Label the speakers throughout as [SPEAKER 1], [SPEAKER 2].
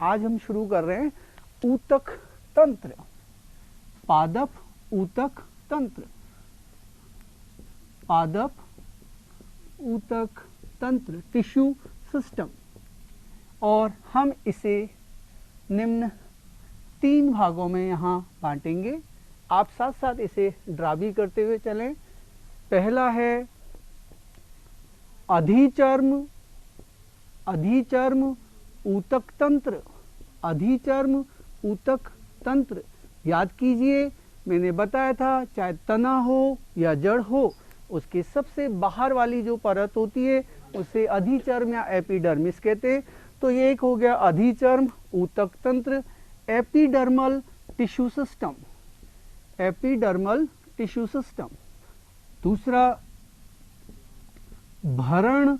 [SPEAKER 1] आज हम शुरू कर रहे हैं ऊतक तंत्र, पादप ऊतक तंत्र, पादप ऊतक तंत्र, टिश्यू सिस्टम। और हम इसे निम्न 3 भागों में यहाँ बांटेंगे। आप साथ साथ इसे ड्रा भी करते हुए चलें। पहला है अधिचर्म, अधिचर्म ऊतक तंत्र, अधिचर्म ऊतक तंत्र। याद कीजिए, मैंने बताया था चाहे तना हो या जड़ हो, उसके सबसे बाहर वाली जो परत होती है उसे अधिचर्म या एपिडर्मिस कहते हैं। तो ये एक हो गया अधिचर्म ऊतक तंत्र, epidermal tissue system, epidermal tissue system. दूसरा भरण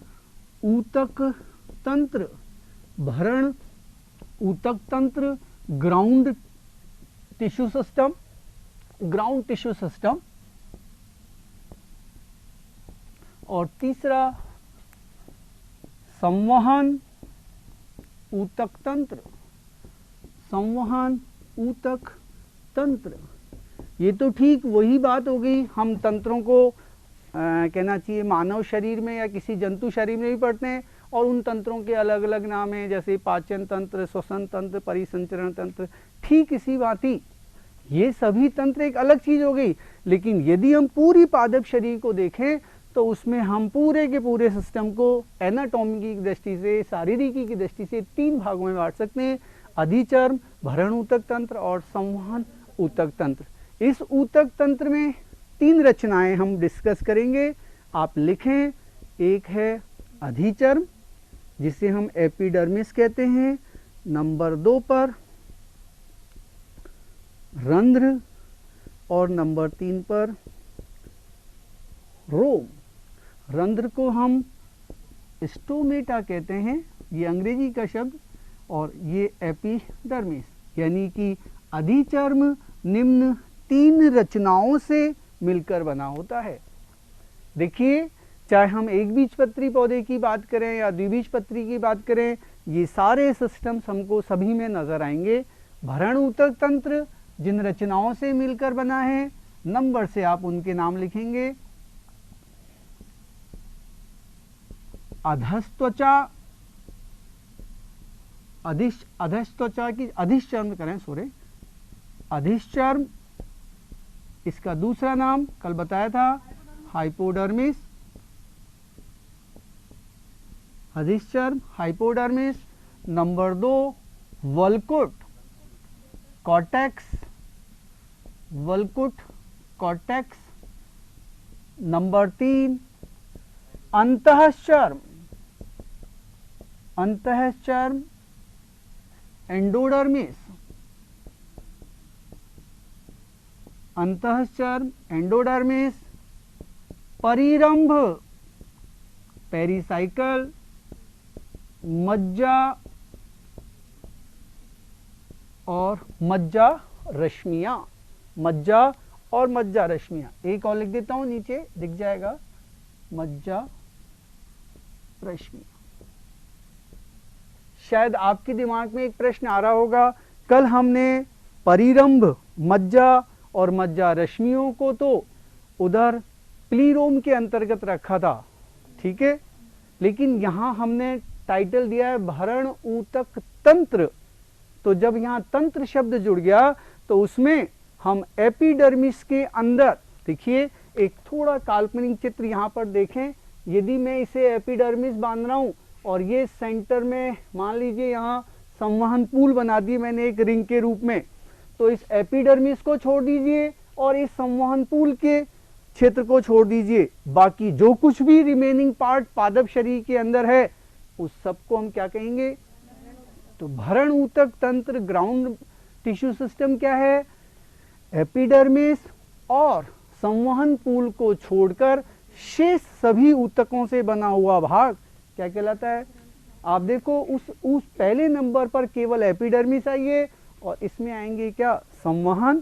[SPEAKER 1] ऊतक तंत्र, भरण ऊतक तंत्र, ground tissue system, ground tissue system. और तीसरा संवहन ऊतक तंत्र, संवहन ऊतक तंत्र। ये तो ठीक वही बात हो गई, हम तंत्रों को कहना चाहिए मानव शरीर में या किसी जंतु शरीर में भी पढ़ते हैं, और उन तंत्रों के अलग अलग नाम हैं, जैसे पाचन तंत्र, श्वसन तंत्र, परिसंचरण तंत्र। ठीक इसी भांति ये सभी तंत्र एक अलग चीज हो गई। लेकिन यदि हम पूरी पादप शरीर को देखें तो उसमें हम पूरे के पूरे सिस्टम को एनाटॉमी की दृष्टि से, शारीरिकी की दृष्टि से 3 भागों में बांट सकते हैं, अधिचर्म, भरण ऊतक तंत्र और संवहन ऊतक तंत्र। इस ऊतक तंत्र में 3 रचनाएं हम डिस्कस करेंगे। आप लिखें, एक है अधिचर्म जिसे हम एपिडर्मिस कहते हैं, नंबर 2 पर रंध्र और नंबर 3 पर रोम। रंध्र को हम स्टोमेटा कहते हैं, ये अंग्रेजी का शब्द, और ये एपिडर्मिस, यानी कि अधिचर्म निम्न 3 रचनाओं से मिलकर बना होता है। देखिए, चाहे हम एक बीजपत्री पौधे की बात करें या द्विबीजपत्री की बात करें, ये सारे सिस्टम्स हमको सभी में नजर आएंगे। भरण ऊतक तंत्र जिन रचनाओं से मिलकर बना है, नंबर से आप उनके नाम लिखेंगे। अधस्त्वचा, अधस्त्वचा की अधिचर्म करें, सॉरी, अधिचर्म। इसका दूसरा नाम कल बताया था हाइपोडर्मिस, अधिचर्म हाइपोडर्मिस। नंबर 2 वल्कुट, कॉर्टेक्स, वल्कुट कॉर्टेक्स। नंबर 3 अंतःचर्म, अंतःचर्म एंडोडर्मिस, अंतःचर्म एंडोडर्मिस। परिरंभ पेरिसाइकल, मज्जा और मज्जा रश्मियां, मज्जा और मज्जा रश्मियां। एक और लिख देता हूं, नीचे दिख जाएगा, मज्जा रश्मियां। शायद आपके दिमाग में एक प्रश्न आ रहा होगा, कल हमने परिरंभ, मज्जा और मज्जा रश्मियों को तो उधर प्लीरोम के अंतर्गत रखा था, ठीक है, लेकिन यहां हमने टाइटल दिया है भरण ऊतक तंत्र। तो जब यहां तंत्र शब्द जुड़ गया तो उसमें हम एपिडर्मिस के अंदर, देखिए एक थोड़ा काल्पनिक चित्र यहां पर देखें। यदि मैं इसे एपिडर्मिस बांध रहा हूं और ये सेंटर में मान लीजिए यहां संवहन पूल बना दिए मैंने एक रिंग के रूप में, तो इस एपिडर्मिस को छोड़ दीजिए और इस संवहन पूल के क्षेत्र को छोड़ दीजिए। बाकी जो कुछ भी रिमेनिंग पार्ट पादप शरीर के अंदर है उस सबको हम क्या कहेंगे? तो भरण ऊतक तंत्र, ग्राउंड टिश्यू सिस्टम क्या है? एपिडर्मिस और संवहन पूल को छोड़कर शेष सभी ऊतकों से बना हुआ भाग क्या कहलाता है? आप देखो उस पहले नंबर पर केवल एपिडर्मिस आई है और इसमें आएंगे क्या? संवहन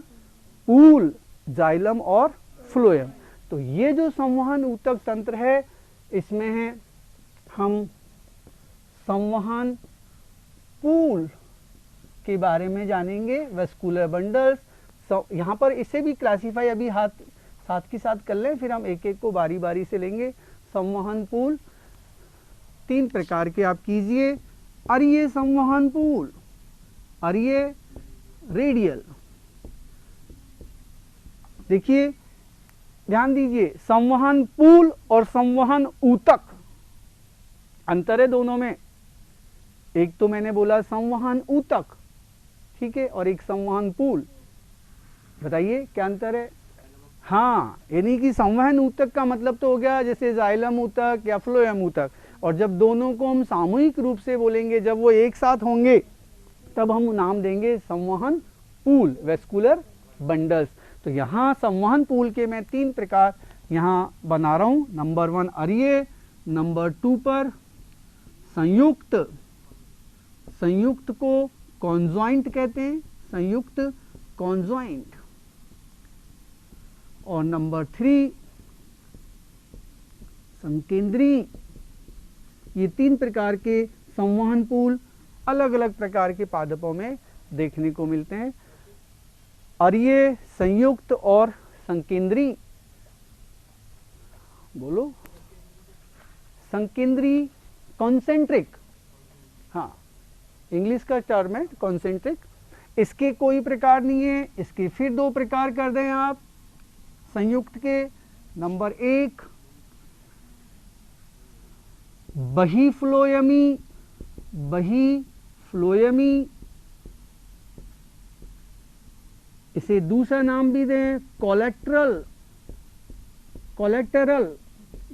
[SPEAKER 1] पूल, जाइलम और फ्लोएम। तो ये जो संवहन ऊतक तंत्र है इसमें है हम संवहन पूल के बारे में जानेंगे, वेस्कुलर बंडल्स। यहाँ पर इसे भी क्लासीफाई अभी साथ के साथ कर लें, फिर हम एक एक को बारी बारी से लेंगे। संवहन पुल 3 प्रकार के आप कीजिए। अरीय संवहन पुल, अरीय रेडियल। देखिए ध्यान दीजिए, संवहन पुल और संवहन ऊतक अंतर है दोनों में। एक तो मैंने बोला संवहन ऊतक, ठीक है, और एक संवहन पुल। बताइए क्या अंतर है? हाँ, यानी कि संवहन ऊतक का मतलब तो हो गया जैसे जाइलम ऊतक या फ्लोएम ऊतक, और जब दोनों को हम सामूहिक रूप से बोलेंगे, जब वो एक साथ होंगे, तब हम नाम देंगे संवहन पूल, वेस्कुलर बंडल्स। तो यहाँ संवहन पूल के मैं 3 प्रकार यहाँ बना रहा हूँ। नंबर 1 अरीय, नंबर 2 पर संयुक्त, संयुक्त को कॉन्जॉइंट कहते हैं, संयुक्त कॉन्जॉइंट, और नंबर 3 संकेंद्री। ये 3 प्रकार के संवहन पूल अलग अलग प्रकार के पादपों में देखने को मिलते हैं। अरीय, संयुक्त और संकेंद्री। बोलो, संकेंद्री कॉन्सेंट्रिक, हाँ इंग्लिश का टर्म है कॉन्सेंट्रिक। इसके कोई प्रकार नहीं है, इसके फिर 2 प्रकार कर दें आप संयुक्त के। नंबर 1 बहिफ्लोयमी, बहिफ्लोयमी, इसे दूसरा नाम भी दें कोलेक्ट्रल, कोलेक्टरल,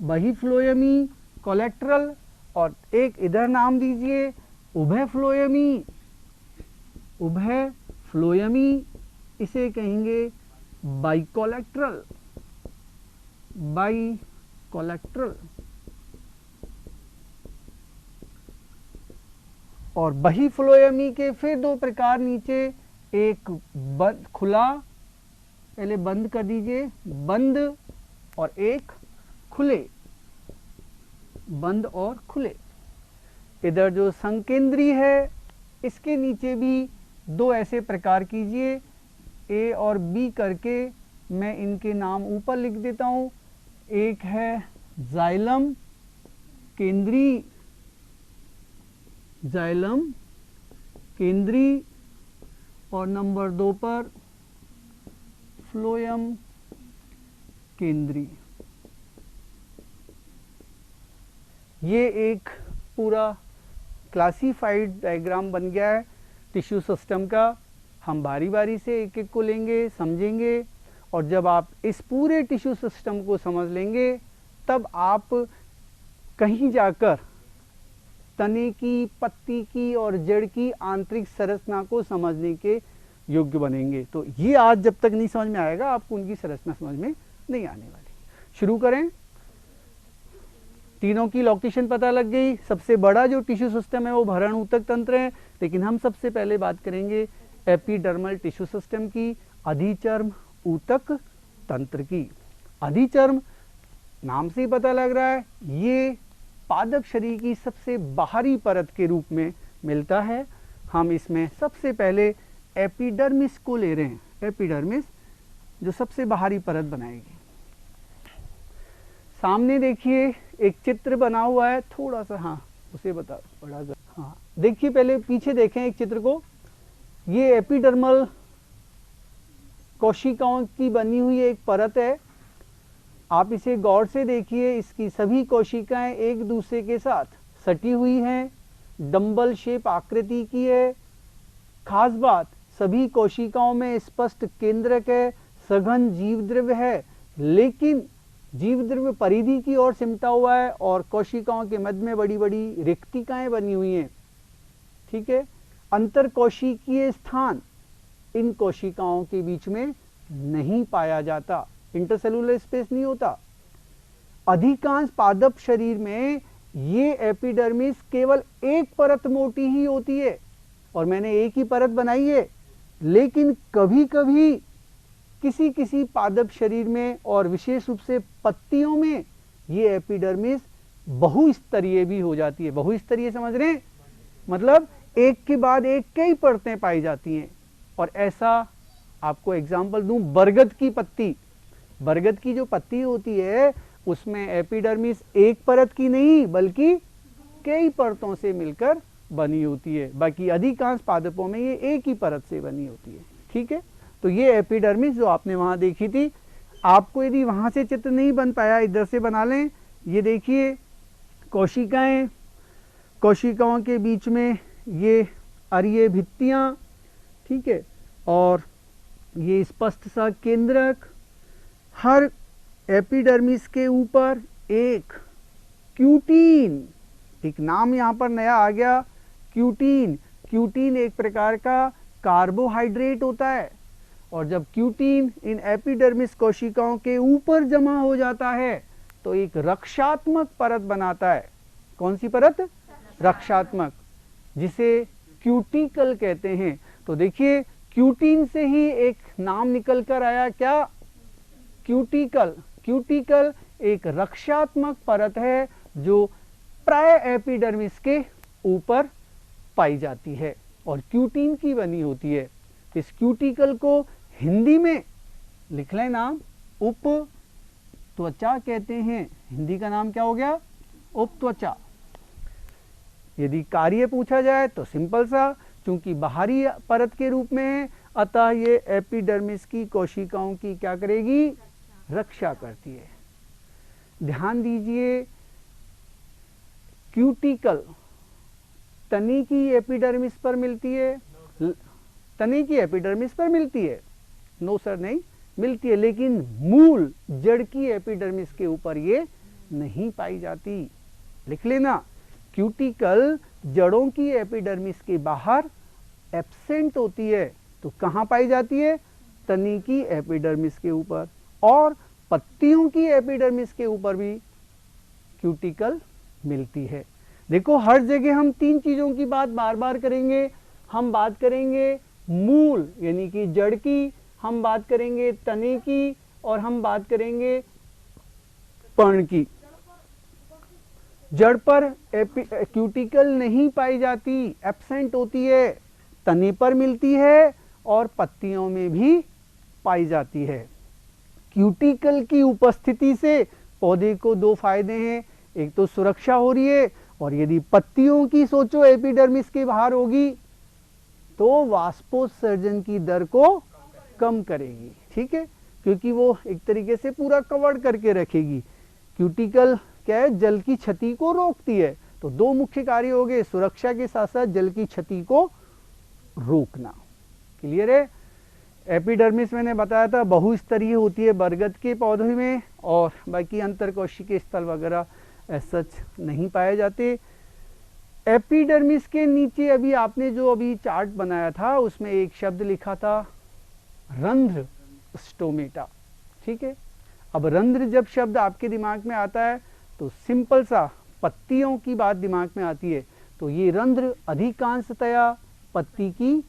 [SPEAKER 1] बहिफ्लोयमी, कोलेक्ट्रल। और एक इधर नाम दीजिए उभयफ्लोयमी, उभयफ्लोयमी, इसे कहेंगे बाइकोलेक्ट्रल, बाइकोलेक्ट्रल। और बहिफ्लोयमी के फिर 2 प्रकार नीचे, एक बंद खुला, पहले बंद कर दीजिए, बंद, और एक खुले, बंद और खुले। इधर जो संकेंद्री है, इसके नीचे भी 2 ऐसे प्रकार कीजिए, ए और बी करके मैं इनके नाम ऊपर लिख देता हूँ। एक है जाइलम केंद्री, जाइलम केंद्री, और नंबर 2 पर फ्लोयम केंद्री। ये एक पूरा क्लासिफाइड डायग्राम बन गया है टिश्यू सिस्टम का। हम बारी बारी से एक एक को लेंगे, समझेंगे, और जब आप इस पूरे टिश्यू सिस्टम को समझ लेंगे, तब आप कहीं जाकर तने की, पत्ती की और जड़ की आंतरिक संरचना को समझने के योग्य बनेंगे। तो ये आज जब तक नहीं समझ में आएगा, आपको उनकी संरचना समझ में नहीं आने वाली। शुरू करें। तीनों की लोकेशन पता लग गई। सबसे बड़ा जो टिश्यू सिस्टम है वो भरण ऊतक तंत्र है, लेकिन हम सबसे पहले बात करेंगे एपिडर्मल टिश्यू सिस्टम की, अधिचर्म ऊतक तंत्र की। अधिचर्म नाम से ही पता लग रहा है, ये पादप शरीर की सबसे बाहरी परत के रूप में मिलता है। हम इसमें सबसे पहले एपिडर्मिस को ले रहे हैं, एपिडर्मिस जो सबसे बाहरी परत बनाएगी। सामने देखिए एक चित्र बना हुआ है, थोड़ा सा, हाँ उसे बता बड़ा, हाँ देखिए, पहले पीछे देखें एक चित्र को। ये एपिडर्मल कोशिकाओं की बनी हुई एक परत है। आप इसे गौर से देखिए, इसकी सभी कोशिकाएं एक दूसरे के साथ सटी हुई हैं, डंबल शेप आकृति की है। खास बात, सभी कोशिकाओं में स्पष्ट केंद्रक है, सघन जीव द्रव्य है, लेकिन जीव द्रव्य परिधि की ओर सिमटा हुआ है और कोशिकाओं के मध्य में बड़ी बड़ी रिक्तिकाएं बनी हुई हैं। ठीक है, अंतर कोशिकीय स्थान इन कोशिकाओं के बीच में नहीं पाया जाता, इंटरसेलुलर स्पेस नहीं होता। अधिकांश पादप शरीर में ये एपिडर्मिस केवल एक परत मोटी ही होती है, और मैंने एक ही परत बनाई है, लेकिन कभी कभी किसी किसी पादप शरीर में और विशेष रूप से पत्तियों में ये एपिडर्मिस बहुस्तरीय भी हो जाती है। बहुस्तरीय समझ रहे हैं? मतलब एक के बाद एक कई परतें पाई जाती हैं। और ऐसा आपको एग्जाम्पल दूं, बरगद की पत्ती, बरगद की जो पत्ती होती है उसमें एपिडर्मिस एक परत की नहीं बल्कि कई परतों से मिलकर बनी होती है। बाकी अधिकांश पादपों में ये एक ही परत से बनी होती है। ठीक है, तो ये एपिडर्मिस जो आपने वहां देखी थी, आपको यदि वहां से चित्र नहीं बन पाया इधर से बना लें। ये देखिए कोशिकाएं, कोशिकाओं के बीच में ये अरीय भित्तियां, ठीक है, और ये स्पष्ट सा केंद्रक, हर एपिडर्मिस के ऊपर एक क्यूटीन, एक नाम यहां पर नया आ गया, क्यूटीन। क्यूटीन एक प्रकार का कार्बोहाइड्रेट होता है, और जब क्यूटीन इन एपिडर्मिस कोशिकाओं के ऊपर जमा हो जाता है तो एक रक्षात्मक परत बनाता है। कौन सी परत? रक्षात्मक, जिसे क्यूटिकल कहते हैं। तो देखिए क्यूटीन से ही एक नाम निकल कर आया, क्या? क्यूटिकल। क्यूटिकल एक रक्षात्मक परत है जो प्राय एपिडर्मिस के ऊपर पाई जाती है और क्यूटीन की बनी होती है। इस क्यूटिकल को हिंदी में लिख लें नाम, उप त्वचा कहते हैं। हिंदी का नाम क्या हो गया? उपत्वचा। यदि कार्य पूछा जाए तो सिंपल सा, चूंकि बाहरी परत के रूप में है, अतः ये एपिडर्मिस की कोशिकाओं की क्या करेगी? रक्षा करती है। ध्यान दीजिए, क्यूटिकल तने की एपिडर्मिस पर मिलती है, तने की एपिडर्मिस पर मिलती है, नो सर नहीं मिलती है, लेकिन मूल जड़ की एपिडर्मिस के ऊपर ये नहीं पाई जाती। लिख लेना, क्यूटिकल जड़ों की एपिडर्मिस के बाहर एब्सेंट होती है। तो कहां पाई जाती है? तने की एपिडर्मिस के ऊपर, और पत्तियों की एपिडर्मिस के ऊपर भी क्यूटिकल मिलती है। देखो हर जगह हम तीन चीजों की बात बार बार करेंगे। हम बात करेंगे मूल यानी कि जड़ की, हम बात करेंगे तने की, और हम बात करेंगे पर्ण की। जड़ पर क्यूटिकल नहीं पाई जाती, एब्सेंट होती है, तने पर मिलती है और पत्तियों में भी पाई जाती है। क्यूटिकल की उपस्थिति से पौधे को दो फायदे हैं, एक तो सुरक्षा हो रही है, और यदि पत्तियों की सोचो एपिडर्मिस के बाहर होगी तो वाष्पोत्सर्जन की दर को कम करेगी। ठीक है, क्योंकि वो एक तरीके से पूरा कवर करके रखेगी। क्यूटिकल क्या है? जल की क्षति को रोकती है। तो दो मुख्य कार्य हो गए, सुरक्षा के साथ साथ जल की क्षति को रोकना। क्लियर है? एपिडर्मिस मैंने बताया था बहुस्तरीय होती है बरगद के पौधे में, और बाकी अंतरकोशिकीय स्थल वगैरह सच नहीं पाए जाते। एपिडर्मिस के नीचे अभी आपने जो अभी चार्ट बनाया था उसमें एक शब्द लिखा था रंध्र, स्टोमेटा। ठीक है, अब रंध्र जब शब्द आपके दिमाग में आता है तो सिंपल सा पत्तियों की बात दिमाग में आती है। तो ये रंध्र अधिकांशतया पत्ती की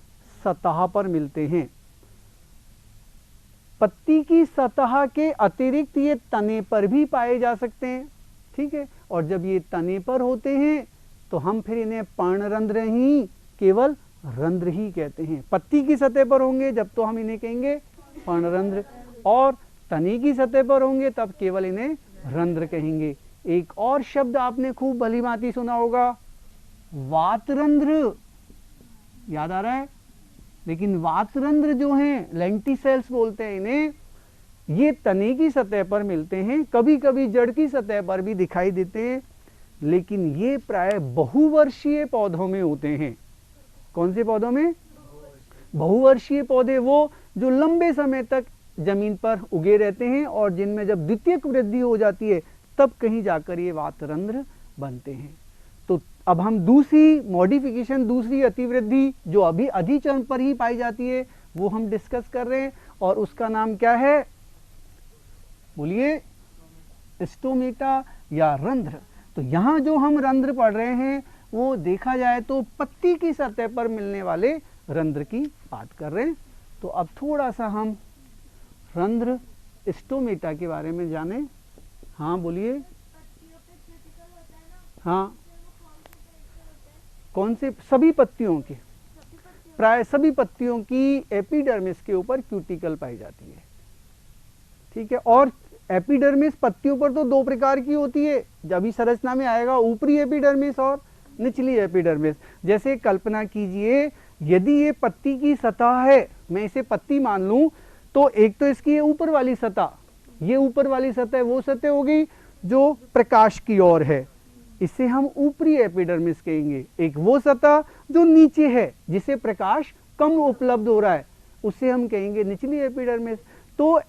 [SPEAKER 1] सतह पर मिलते हैं। पत्ती की सतह के अतिरिक्त ये तने पर भी पाए जा सकते हैं। ठीक है, और जब ये तने पर होते हैं तो हम फिर इन्हें पर्णरंध्र ही, केवल रंध्र ही कहते हैं। पत्ती की सतह पर होंगे जब तो हम इन्हें कहेंगे पर्णरंध्र, और तने की सतह पर होंगे तब केवल इन्हें रंध्र कहेंगे। एक और शब्द आपने खूब भलीभांति सुना होगा, वातरंध्र। याद आ रहा है? लेकिन वातरंध्र जो हैं, लेंटिसेल्स बोलते हैं इन्हें, ये तने की सतह पर मिलते हैं, कभी कभी जड़ की सतह पर भी दिखाई देते हैं, लेकिन ये प्राय बहुवर्षीय पौधों में होते हैं। कौन से पौधों में? बहुवर्षीय पौधे, वो जो लंबे समय तक जमीन पर उगे रहते हैं और जिनमें जब द्वितीयक वृद्धि हो जाती है तब कहीं जाकर ये वातरंध्र बनते हैं। तो अब हम दूसरी मॉडिफिकेशन, दूसरी अतिवृद्धि जो अभी अधिचरण पर ही पाई जाती है वो हम डिस्कस कर रहे हैं, और उसका नाम क्या है? बोलिए, स्टोमेटा या रंध्र। तो यहां जो हम रंध्र पढ़ रहे हैं वो देखा जाए तो पत्ती की सतह पर मिलने वाले रंध्र की बात कर रहे हैं। तो अब थोड़ा सा हम रंध्र, स्टोमेटा के बारे में जाने। हाँ बोलिए। हाँ कौन से? सभी पत्तियों की, प्राय सभी पत्तियों की एपिडर्मिस के ऊपर क्यूटिकल पाई जाती है। ठीक है, और एपिडर्मिस पत्तियों पर तो दो प्रकार की होती है, जब भी संरचना में आएगा, ऊपरी एपिडर्मिस और निचली एपिडर्मिस। जैसे कल्पना कीजिए, यदि ये पत्ती की सतह है, मैं इसे पत्ती मान लूं, तो एक तो इसकी ये ऊपर वाली सतह, ये ऊपर वाली सतह वो सतह हो गई जो प्रकाश की ओर है, इसे हम ऊपरी एपिडर्मिस कहेंगे। एक वो सतह जो नीचे है, जिसे प्रकाश कम उपलब्ध हो रहा है, उसे हम कहेंगे निचली एपिडर्मिस। तो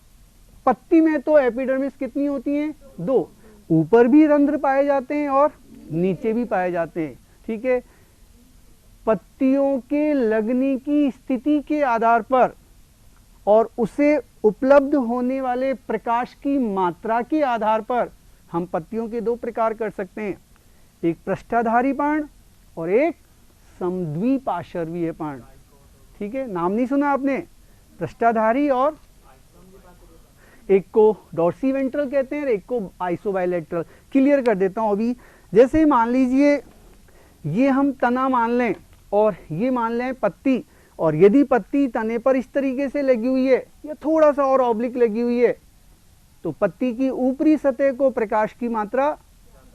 [SPEAKER 1] पत्ती में तो एपिडर्मिस कितनी होती हैं? दो, ऊपर भी रंध्र पाए जाते हैं और नीचे भी पाए जाते हैं। ठीक है, पत्तियों के लगने की स्थिति के आधार पर और उसे उपलब्ध होने वाले प्रकाश की मात्रा के आधार पर हम पत्तियों के दो प्रकार कर सकते हैं, एक पृष्ठाधारी पर्ण और एक समद्विपार्श्वीय पर्ण। ठीक है, नाम नहीं सुना आपने? पृष्ठाधारी, और एक को डॉर्सीवेंट्रल कहते हैं, एक को आइसोबाइलेटरल। क्लियर कर देता हूं अभी। जैसे मान लीजिए ये हम तना मान लें और ये मान लें पत्ती, और यदि पत्ती तने पर इस तरीके से लगी हुई है या थोड़ा सा और ऑब्लिक लगी हुई है, तो पत्ती की ऊपरी सतह को प्रकाश की मात्रा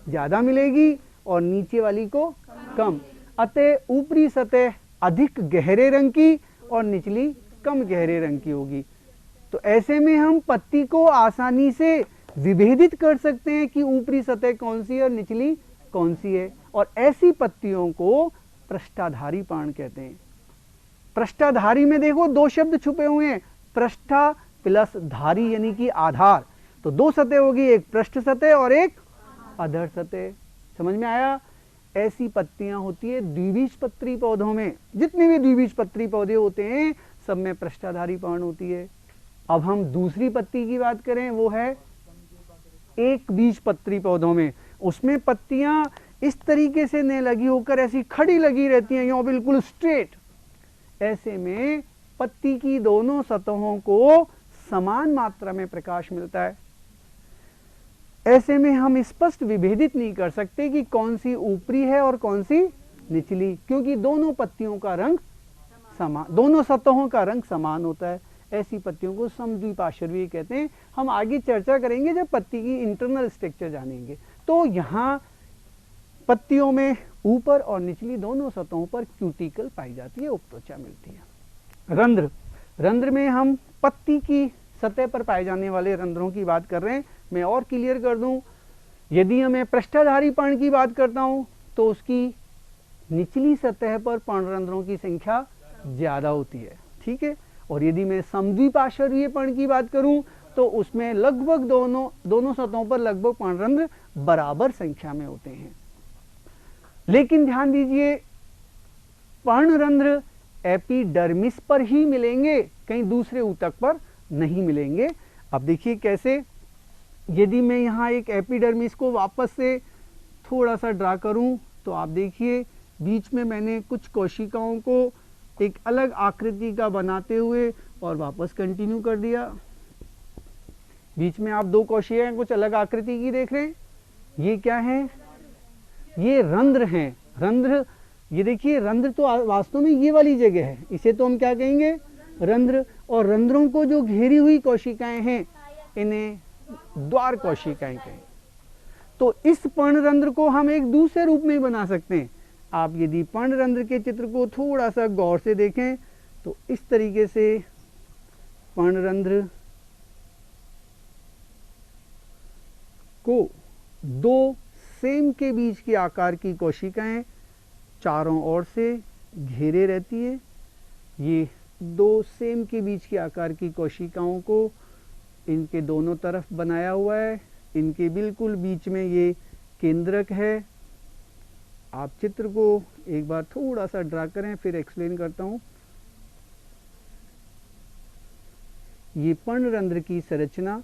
[SPEAKER 1] ज्यादा मिलेगी और नीचे वाली को कम। अतः ऊपरी सतह अधिक गहरे रंग की और निचली कम गहरे रंग की होगी। तो ऐसे में हम पत्ती को आसानी से विभेदित कर सकते हैं कि ऊपरी सतह कौन सी है और निचली कौन सी है, और ऐसी पत्तियों को पृष्ठाधारी पर्ण कहते हैं। पृष्ठाधारी में देखो दो शब्द छुपे हुए हैं, पृष्ठा प्लस धारी यानी कि आधार। तो दो सतह होगी, एक पृष्ठ सतह और एक अधर सतह। समझ में आया? ऐसी पत्तियां होती है द्विबीजपत्री पौधों में। जितने भी द्विबीजपत्री पौधे होते हैं सब में पृष्ठाधारी पर्ण होती है। अब हम दूसरी पत्ती की बात करें, वो है एक बीजपत्री पौधों में। उसमें पत्तियां इस तरीके से न लगी होकर ऐसी खड़ी लगी रहती हैं, यूं बिल्कुल स्ट्रेट। ऐसे में पत्ती की दोनों सतहों को समान मात्रा में प्रकाश मिलता है। ऐसे में हम स्पष्ट विभेदित नहीं कर सकते कि कौन सी ऊपरी है और कौन सी निचली, क्योंकि दोनों पत्तियों का रंग समान, दोनों सतहों का रंग समान होता है। ऐसी पत्तियों को समद्विपार्श्वीय कहते हैं। हम आगे चर्चा करेंगे जब पत्ती की इंटरनल स्ट्रक्चर जानेंगे। तो यहाँ पत्तियों में ऊपर और निचली दोनों सतहों पर क्यूटिकल पाई जाती है, उपत्वचा मिलती है। रंध्र, रंध्र में हम पत्ती की सतह पर पाए जाने वाले रंध्रों की बात कर रहे हैं। मैं और क्लियर कर दूं, यदि मैं पृष्ठाधारी पर्ण की बात करता हूं तो उसकी निचली सतह पर पर्णरंध्रों की संख्या ज्यादा होती है। ठीक है, और यदि मैं समद्विपार्श्वीय पर्ण की बात करूं तो उसमें लगभग दोनों सतहों पर लगभग पर्णरंध्र बराबर संख्या में होते हैं। लेकिन ध्यान दीजिए, पर्णरंध्र एपिडर्मिस पर ही मिलेंगे, कहीं दूसरे ऊतक पर नहीं मिलेंगे। अब देखिए कैसे, यदि मैं यहाँ एक एपिडर्मिस को वापस से थोड़ा सा ड्रा करूं तो आप देखिए बीच में मैंने कुछ कोशिकाओं को एक अलग आकृति का बनाते हुए और वापस कंटिन्यू कर दिया। बीच में आप दो कोशिकाएं कुछ अलग आकृति की देख रहे हैं, ये क्या है? ये रंध्र हैं। रंध्र, ये देखिए रंध्र तो वास्तव में ये वाली जगह है, इसे तो हम क्या कहेंगे? रंध्र। और रंध्रों को जो घेरी हुई कोशिकाएं हैं इन्हें द्वार कोशिकाएं कहें। तो इस पर्णरंध्र को हम एक दूसरे रूप में बना सकते हैं। आप यदि पर्णरंध्र के चित्र को थोड़ा सा गौर से देखें तो इस तरीके से पर्णरंध्र को दो सेम के बीच के आकार की कोशिकाएं चारों ओर से घेरे रहती है। ये दो सेम के बीच के आकार की कोशिकाओं को इनके दोनों तरफ बनाया हुआ है। इनके बिल्कुल बीच में ये केंद्रक है। आप चित्र को एक बार थोड़ा सा ड्रा करें, फिर एक्सप्लेन करता हूं। ये पर्णरंध्र की संरचना,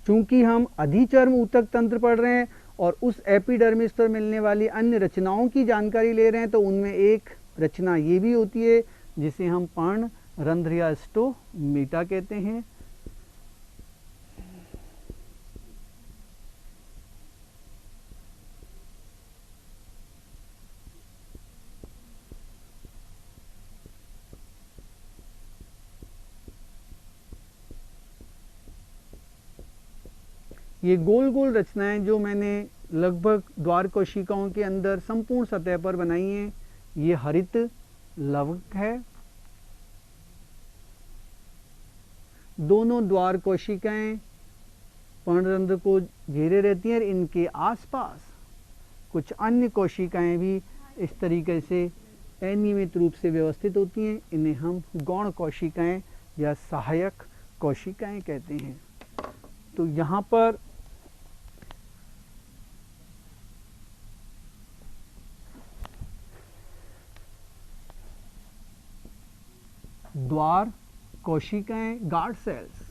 [SPEAKER 1] चूंकि हम अधिचर्म ऊतक तंत्र पढ़ रहे हैं और उस एपिडर्मिस पर मिलने वाली अन्य रचनाओं की जानकारी ले रहे हैं, तो उनमें एक रचना ये भी होती है जिसे हम पर्णरंध्र या स्टोमेटा कहते हैं। ये गोल गोल रचनाएं जो मैंने लगभग द्वार कोशिकाओं के अंदर संपूर्ण सतह पर बनाई हैं, ये हरित लवक है। दोनों द्वार कोशिकाएं पर्णरंध्र को घेरे रहती हैं और इनके आसपास कुछ अन्य कोशिकाएं भी इस तरीके से अनियमित रूप से व्यवस्थित होती हैं। इन्हें हम गौण कोशिकाएं या सहायक कोशिकाएं कहते हैं। तो यहाँ पर द्वार कोशिकाएं, गार्ड सेल्स,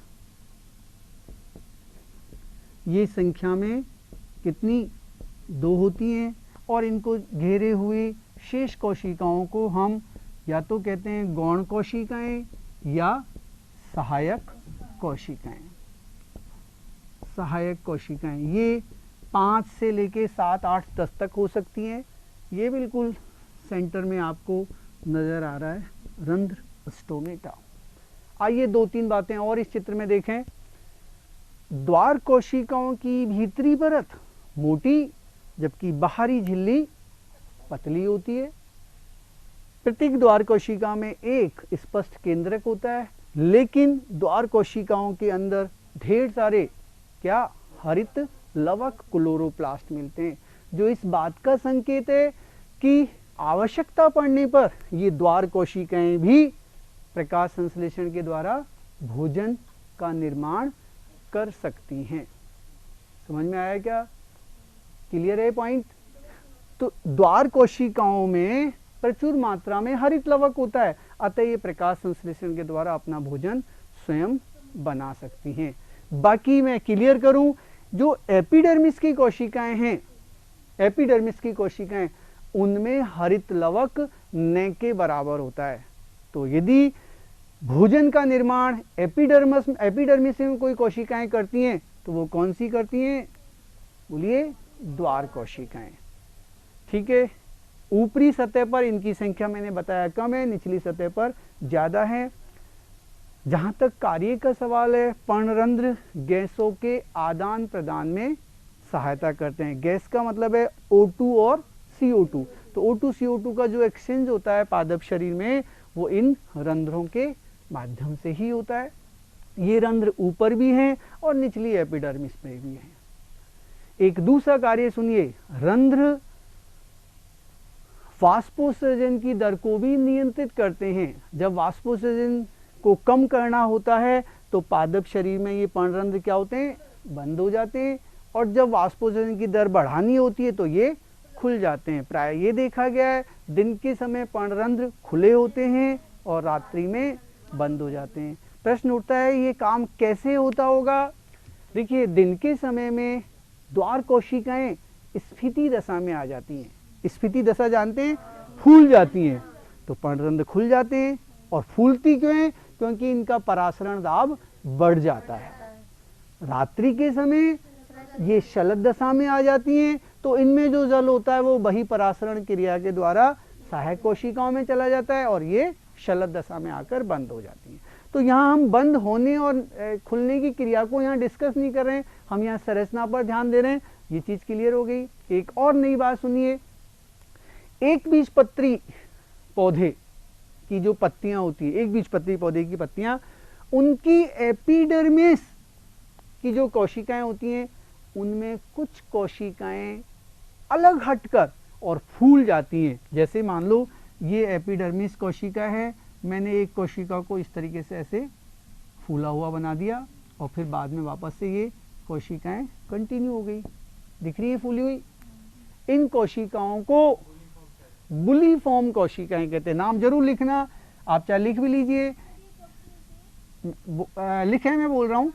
[SPEAKER 1] ये संख्या में कितनी 2 होती हैं और इनको घेरे हुए शेष कोशिकाओं को हम या तो कहते हैं गौण कोशिकाएं या सहायक कोशिकाएं। सहायक कोशिकाएं ये 5 से लेके 7, 8, 10 तक हो सकती हैं। ये बिल्कुल सेंटर में आपको नजर आ रहा है रंध्र स्टोमेटा। आइए 2-3 बातें और इस चित्र में देखें। द्वार कोशिकाओं की भीतरी परत मोटी जबकि बाहरी झिल्ली पतली होती है। प्रत्येक द्वार कोशिका में एक स्पष्ट केंद्रक होता है, लेकिन द्वार कोशिकाओं के अंदर ढेर सारे क्या हरित लवक क्लोरोप्लास्ट मिलते हैं, जो इस बात का संकेत है कि आवश्यकता पड़ने पर ये द्वार कोशिकाएं भी प्रकाश संश्लेषण के द्वारा भोजन का निर्माण कर सकती हैं। समझ में आया क्या? क्लियर है पॉइंट? तो द्वार कोशिकाओं में प्रचुर मात्रा में हरित लवक होता है, अतः ये प्रकाश संश्लेषण के द्वारा अपना भोजन स्वयं बना सकती हैं। बाकी मैं क्लियर करूं, जो एपिडर्मिस की कोशिकाएं हैं, एपिडर्मिस की कोशिकाएं, उनमें हरित लवक न के बराबर होता है। तो यदि भोजन का निर्माण एपिडर्मिस में कोई कोशिकाएं करती हैं तो वो कौन सी करती हैं? बोलिए, द्वार कोशिकाएं। ठीक है, ऊपरी सतह पर इनकी संख्या मैंने बताया कम है, निचली सतह पर ज्यादा है। जहां तक कार्य का सवाल है, पर्णरंध्र गैसों के आदान प्रदान में सहायता करते हैं। गैस का मतलब है O2 और CO2। तो O2 CO2 का जो एक्सचेंज होता है पादप शरीर में, वो इन रंध्रों के माध्यम से ही होता है। ये रंध्र ऊपर भी हैं और निचली एपिडर्मिस में भी हैं। एक दूसरा कार्य सुनिए, रंध्र वाष्पोत्सर्जन की दर को भी नियंत्रित करते हैं। जब वाष्पोत्सर्जन को कम करना होता है तो पादप शरीर में ये पर्णरंध्र क्या होते हैं? बंद हो जाते हैं, और जब वाष्पोत्सर्जन की दर बढ़ानी होती है तो ये खुल जाते हैं। प्राय ये देखा गया है दिन के समय पर्णरंध्र खुले होते हैं और रात्रि में बंद हो जाते हैं। प्रश्न उठता है ये काम कैसे होता होगा? देखिए, दिन के समय में द्वार कोशिकाएं स्फीति दशा में आ जाती हैं। स्फीति दशा जानते हैं? फूल जाती हैं। तो पर्णरंध्र खुल जाते हैं। और फूलती क्यों है? क्योंकि इनका परासरण दाब बढ़ जाता है। रात्रि के समय ये शलद दशा में आ जाती हैं, तो इनमें जो जल होता है वो बहिपरासरण क्रिया के द्वारा सहायक कोशिकाओं में चला जाता है और ये शलद दशा में आकर बंद हो जाती हैं। तो यहाँ हम बंद होने और खुलने की क्रिया को यहाँ डिस्कस नहीं कर रहे हैं, हम यहाँ संरचना पर ध्यान दे रहे हैं। ये चीज क्लियर हो गई। एक और नई बात सुनिए, एक बीजपत्री पौधे की जो पत्तियां होती है, एक बीजपत्री पौधे की पत्तियां, उनकी एपिडर्मिस की जो कोशिकाएं होती हैं, उनमें कुछ कोशिकाएं अलग हटकर और फूल जाती हैं। जैसे मान लो ये एपिडर्मिस कोशिका है, मैंने एक कोशिका को इस तरीके से ऐसे फूला हुआ बना दिया और फिर बाद में वापस से ये कोशिकाएं कंटिन्यू हो गई। दिख रही है फूली हुई? इन कोशिकाओं को बुलीफॉर्म कोशिकाएं कहते हैं। नाम जरूर लिखना, आप चाहे लिख भी लीजिए, लिखे मैं बोल रहा हूं।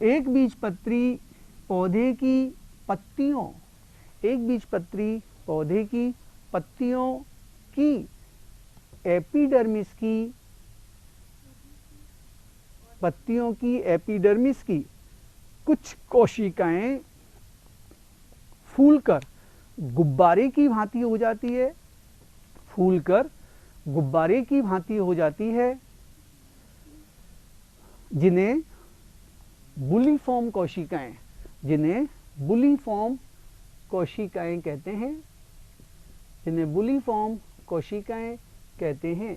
[SPEAKER 1] एक बीजपत्री पौधे की पत्तियों, एक बीजपत्री पौधे की पत्तियों की एपिडर्मिस की, पत्तियों की एपिडर्मिस की कुछ कोशिकाएं फूलकर गुब्बारे की भांति हो जाती है, फूलकर गुब्बारे की भांति हो जाती है, जिन्हें बुलिफॉर्म कोशिकाएं, जिन्हें बुलिफॉर्म कोशिकाएं कहते हैं, जिन्हें बुलिफॉर्म कोशिकाएं कहते हैं।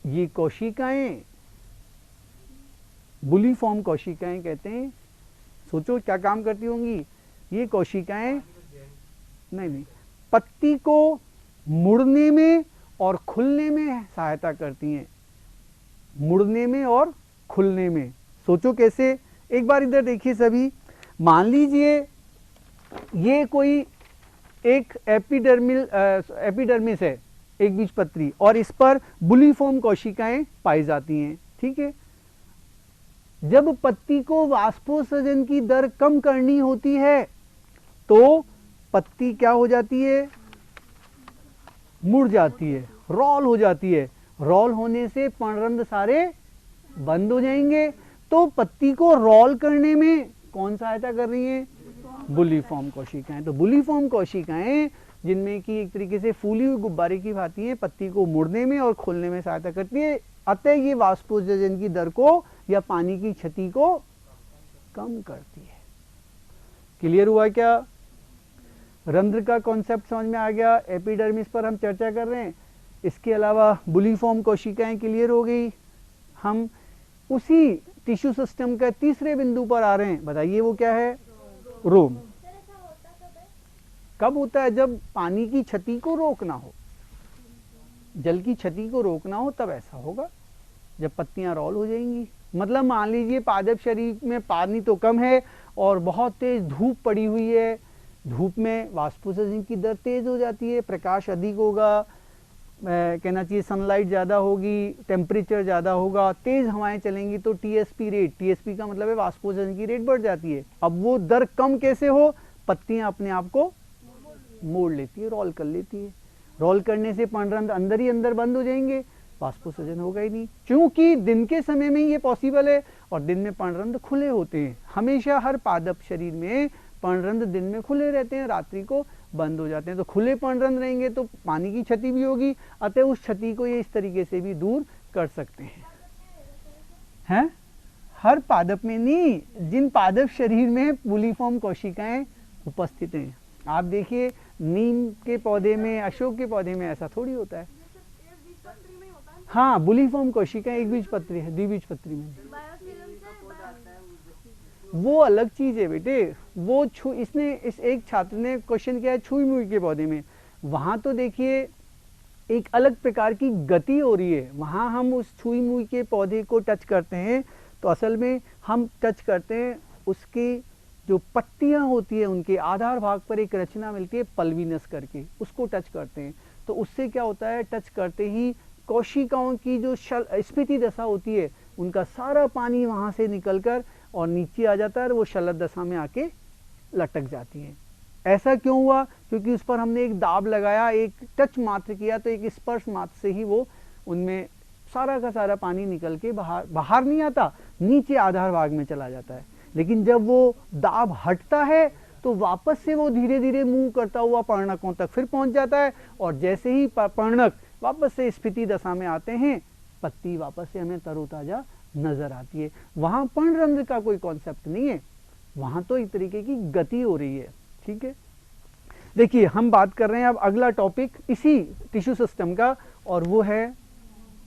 [SPEAKER 1] ये कोशिकाएं बुलिफॉर्म कोशिकाएं कहते हैं। सोचो क्या काम करती होंगी ये कोशिकाएं। नहीं, पत्ती को मुड़ने में और खुलने में सहायता करती हैं, मुड़ने में और खुलने में। सोचो कैसे, एक बार इधर देखिए सभी। मान लीजिए ये कोई एक एपिडर्मिस है, एक बीजपत्री, और इस पर बुलिफॉर्म कोशिकाएं पाई जाती हैं। ठीक है, जब पत्ती को वाष्पोत्सर्जन की दर कम करनी होती है तो पत्ती क्या हो जाती है, मुड़ जाती है, रोल हो जाती है। रोल होने से पर्णरंध्र सारे बंद हो जाएंगे। तो पत्ती को रोल करने में कौन सहायता कर रही है, बुलिफॉर्म कोशिकाएं। तो बुलिफॉर्म कोशिकाएं, जिनमें कि एक तरीके से फूली हुई गुब्बारे की भांति है, पत्ती को मुड़ने में और खोलने में सहायता करती है। अतः ये वाष्पोत्सर्जन की दर को या पानी की क्षति को कम करती है। क्लियर हुआ क्या? रंध्र का कॉन्सेप्ट समझ में आ गया। एपिडर्मिस पर हम चर्चा कर रहे हैं, इसके अलावा बुलिफॉर्म कोशिकाएं क्लियर हो गई। हम उसी टिश्यू सिस्टम के तीसरे बिंदु पर आ रहे हैं। बताइए वो क्या है? रोम। कब होता है? जब पानी की क्षति को रोकना हो, जल की क्षति को रोकना हो, तब ऐसा होगा जब पत्तियां रोल हो जाएंगी। मतलब मान लीजिए पादप शरीर में पानी तो कम है और बहुत तेज धूप पड़ी हुई है, धूप में वाष्पोत्सर्जन की दर तेज हो जाती है, प्रकाश अधिक होगा, कहना चाहिए सनलाइट ज़्यादा होगी, टेम्परेचर ज़्यादा होगा, तेज हवाएं चलेंगी तो टीएसपी रेट, टीएसपी का मतलब है वाष्पोत्सर्जन की रेट बढ़ जाती है। अब वो दर कम कैसे हो? पत्तियां अपने आप को मोड़ लेती है, रोल कर लेती है। रोल करने से पर्णरंध्र अंदर ही अंदर बंद हो जाएंगे, वाष्पोत्सर्जन होगा ही नहीं। क्योंकि दिन के समय में ये पॉसिबल है और दिन में पर्णरंध्र खुले होते हैं। हमेशा हर पादप शरीर में पर्णरंध्र दिन में खुले रहते हैं, रात्रि को बंद हो जाते हैं। तो खुले पर्णरंध्र रहेंगे तो पानी की क्षति भी होगी, अतः उस क्षति को ये इस तरीके से भी दूर कर सकते हैं। हर पादप में नहीं, जिन पादप शरीर में बुलिफॉर्म कोशिकाएं उपस्थित हैं। आप देखिए नीम के पौधे में, अशोक के पौधे में ऐसा थोड़ी होता है। हाँ, बुलिफॉर्म कोशिकाएं एक बीजपत्री है, द्विबीजपत्री में वो अलग चीज है बेटे। वो इस एक छात्र ने क्वेश्चन किया है छुई मुई के पौधे में। वहां तो देखिए एक अलग प्रकार की गति हो रही है। वहां हम उस छुई मुई के पौधे को टच करते हैं तो असल में हम टच करते हैं उसकी जो पत्तियां होती है, उनके आधार भाग पर एक रचना मिलती है पल्विनस करके, उसको टच करते हैं। तो उससे क्या होता है, टच करते ही कोशिकाओं की जो स्फीति दशा होती है, उनका सारा पानी वहां से निकलकर और नीचे आ जाता है और वो शलद दशा में आके लटक जाती हैं। ऐसा क्यों हुआ? क्योंकि उस पर हमने एक दाब लगाया, एक टच मात्र किया, तो एक स्पर्श मात्र से ही वो उनमें सारा का सारा पानी निकल के बाहर नहीं आता, नीचे आधार भाग में चला जाता है। लेकिन जब वो दाब हटता है तो वापस से वो धीरे धीरे मूव करता हुआ पर्णकों तक फिर पहुंच जाता है। और जैसे ही पर्णक वापस से स्फीति दशा में आते हैं, पत्ती वापस से हमें तरोताजा नजर आती है। वहां पर्णरंध्र का कोई कॉन्सेप्ट नहीं है, वहां तो एक तरीके की गति हो रही है। ठीक है, देखिए हम बात कर रहे हैं अब अगला टॉपिक इसी टिश्यू सिस्टम का, और वो है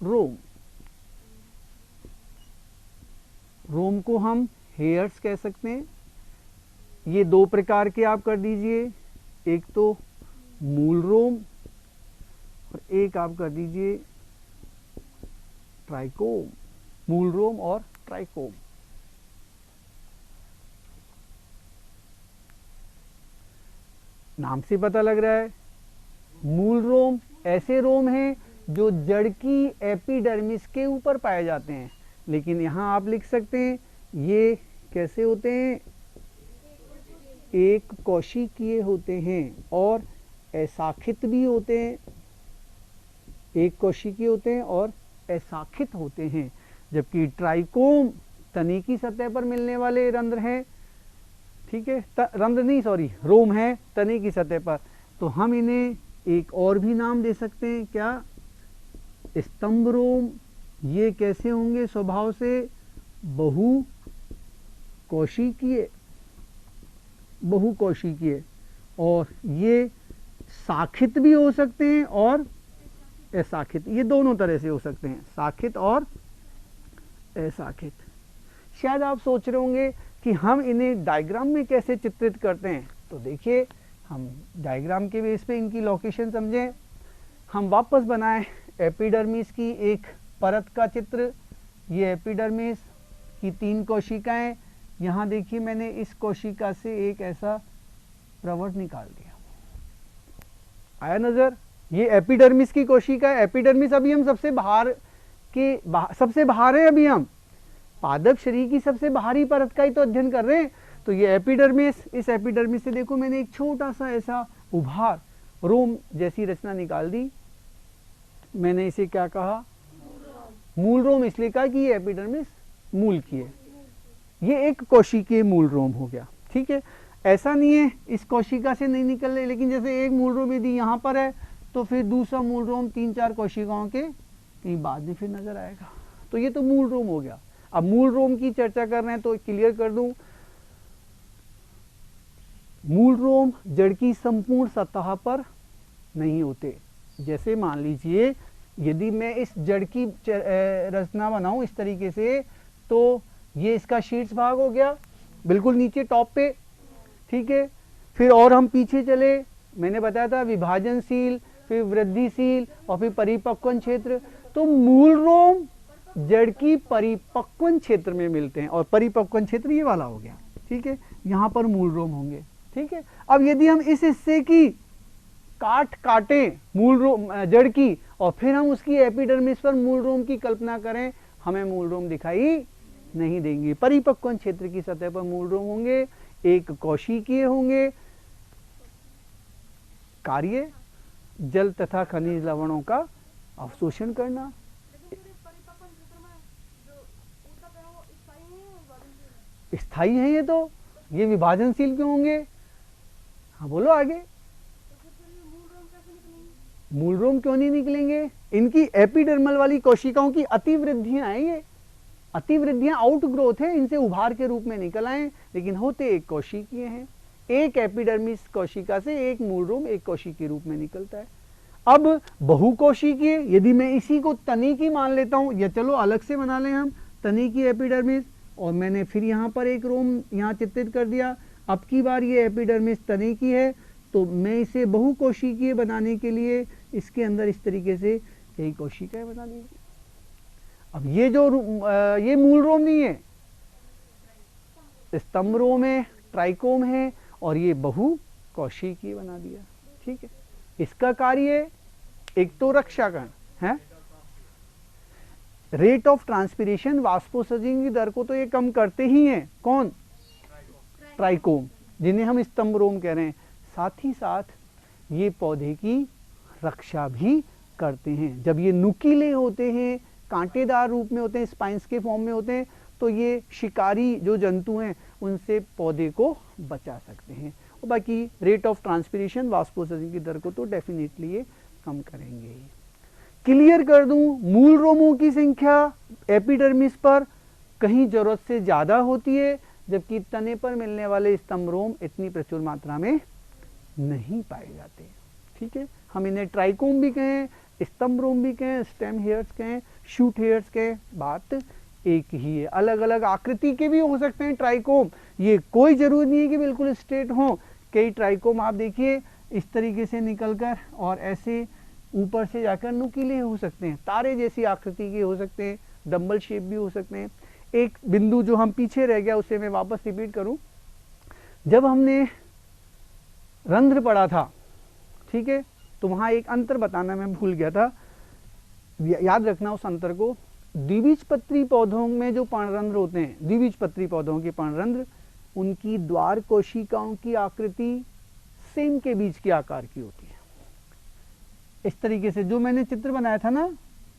[SPEAKER 1] रोम। रोम को हम हेयर्स कह सकते हैं। ये दो प्रकार के आप कर दीजिए, एक तो मूल रोम और एक आप कर दीजिए ट्राइकोम। मूल रोम और ट्राइकोम। नाम से पता लग रहा है, मूल रोम ऐसे रोम हैं जो जड़ की एपिडर्मिस के ऊपर पाए जाते हैं। लेकिन यहां आप लिख सकते हैं ये कैसे होते हैं, एक कोशिकीय होते हैं और अशाखित भी होते हैं। एक कोशिकीय होते हैं और अशाखित होते हैं, जबकि ट्राइकोम तने की सतह पर मिलने वाले रंध्र हैं। ठीक है, रंध्र नहीं सॉरी रोम है तने की सतह पर। तो हम इन्हें एक और भी नाम दे सकते हैं, क्या? स्तंभ रोम। ये कैसे होंगे स्वभाव से? बहुकोशिकीय और ये शाखित भी हो सकते हैं और अशाखित, ये दोनों तरह से हो सकते हैं, शाखित और अशाखित। शायद आप सोच रहे होंगे कि हम इन्हें डायग्राम में कैसे चित्रित करते हैं, तो देखिए हम डायग्राम के बेस पे इनकी लोकेशन समझें। हम वापस बनाएं एपिडर्मिस की एक परत का चित्र। ये एपिडर्मिस की 3 कोशिकाएं, यहाँ देखिए मैंने इस कोशिका से एक ऐसा प्रवट निकाल दिया, आया नजर? ये एपिडर्मिस की कोशिका है। एपिडर्मिस अभी हम सबसे बाहर है, अभी हम पादप शरीर की सबसे बाहरी परत का ही तो अध्ययन कर रहे हैं। तो ये एपिडर्मिस, इस एपिडर्मिस से देखो मैंने एक छोटा सा ऐसा उभार रोम जैसी रचना निकाल दी। मैंने इसे क्या कहा? मूल रोम, इसलिए कहा कि ये एपिडर्मिस मूल की है। ये एक कोशिकीय मूल रोम हो गया, ठीक है। ऐसा नहीं है इस कोशिका से नहीं निकल रहे, लेकिन जैसे एक मूल रोम यदि यहाँ पर है तो फिर दूसरा मूल रोम 3-4 कोशिकाओं के कहीं बाद में फिर नजर आएगा। तो ये तो मूल रोम हो गया। अब मूल रोम की चर्चा कर रहे हैं तो क्लियर कर दूं, मूल रोम जड़ की संपूर्ण सतह पर नहीं होते। जैसे मान लीजिए यदि मैं इस जड़ की रचना बनाऊं इस तरीके से, तो ये इसका शीर्ष भाग हो गया, बिल्कुल नीचे टॉप पे, ठीक है। फिर और हम पीछे चले, मैंने बताया था विभाजनशील, फिर वृद्धिशील और फिर परिपक्वन क्षेत्र। तो मूल रोम जड़ की परिपक्वन क्षेत्र में मिलते हैं और परिपक्वन क्षेत्र ये वाला हो गया, ठीक है। यहाँ पर मूल रोम होंगे, ठीक है। अब यदि हम इस हिस्से की काटें मूल रोम जड़ की और फिर हम उसकी एपिडर्मिस पर मूल रोम की कल्पना करें, हमें मूल रोम दिखाई नहीं देंगे। परिपक्वन क्षेत्र की सतह पर मूल रोम होंगे, एक कोशिकीय होंगे। कार्य जल तथा खनिज लवणों का अवशोषण करना। स्थायी है ये विभाजनशील क्यों होंगे? हाँ बोलो आगे। मूल रोम क्यों नहीं निकलेंगे? इनकी एपिडर्मल वाली कोशिकाओं की अतिवृद्धियां हैं, ये अतिवृद्धियां आउट ग्रोथ है, इनसे उभार के रूप में निकल आए, लेकिन होते एक कोशिकीय हैं। एक एपिडर्मिस कोशिका से एक मूल रोम एक कोशिकीय रूप में निकलता है। अब बहुकोशिकीय, यदि मैं इसी को तनी की मान लेता हूं, या चलो अलग से बना लें हम तनी की एपिडर्मिस, और मैंने फिर यहाँ पर एक रोम यहाँ चित्रित कर दिया। अब की बार ये एपिडर्मिस तनी की है, तो मैं इसे बहुकोशिकीय बनाने के लिए इसके अंदर इस तरीके से कई कोशिकाएं बना दीजिए। अब ये मूल रोम नहीं है, स्तंभ रोम है, ट्राइकोम है, और ये बहुकोशिकीय बना दिया, ठीक है। इसका कार्य एक तो रक्षाकरण है, रेट ऑफ ट्रांसपिरेशन, वाष्पोत्सर्जन की दर को तो ये कम करते ही हैं। कौन? ट्राइकोम, जिन्हें हम स्तंभ रोम कह रहे हैं। साथ ही साथ ये पौधे की रक्षा भी करते हैं। जब ये नुकीले होते हैं, कांटेदार रूप में होते हैं, स्पाइंस के फॉर्म में होते हैं, तो ये शिकारी जो जंतु हैं उनसे पौधे को बचा सकते हैं। और बाकी रेट ऑफ ट्रांसपिरेशन, वाष्पोत्सर्जन की दर को तो डेफिनेटली ये कम करेंगे ही। क्लियर कर दूं, मूल रोमों की संख्या एपिडर्मिस पर कहीं जरूरत से ज्यादा होती है, जबकि तने पर मिलने वाले स्तंभ रोम इतनी प्रचुर मात्रा में नहीं पाए जाते, ठीक है। हम इन्हें ट्राइकोम भी कहें, स्तंभ रोम भी कहें, स्टेम हेयर्स कहें, शूट हेयर्स कहें, बात एक ही है। अलग अलग आकृति के भी हो सकते हैं ट्राइकोम, ये कोई जरूरी नहीं है कि बिल्कुल स्ट्रेट हो। कई ट्राइकोम आप देखिए इस तरीके से निकलकर और ऐसे ऊपर से जाकर नुकीले हो सकते हैं, तारे जैसी आकृति के हो सकते हैं, डंबल शेप भी हो सकते हैं। एक बिंदु जो हम पीछे रह गया उसे मैं वापस रिपीट करूं, जब हमने रंध्र पढ़ा था, ठीक है, तो वहां एक अंतर बताना मैं भूल गया था, याद रखना उस अंतर को। द्विबीजपत्री पौधों में जो पर्णरंध्र होते हैं, द्विबीजपत्री पौधों के पर्णरंध्र, उनकी द्वार कोशिकाओं की आकृति सेम के बीज के आकार की होती है। इस तरीके से जो मैंने चित्र बनाया था ना,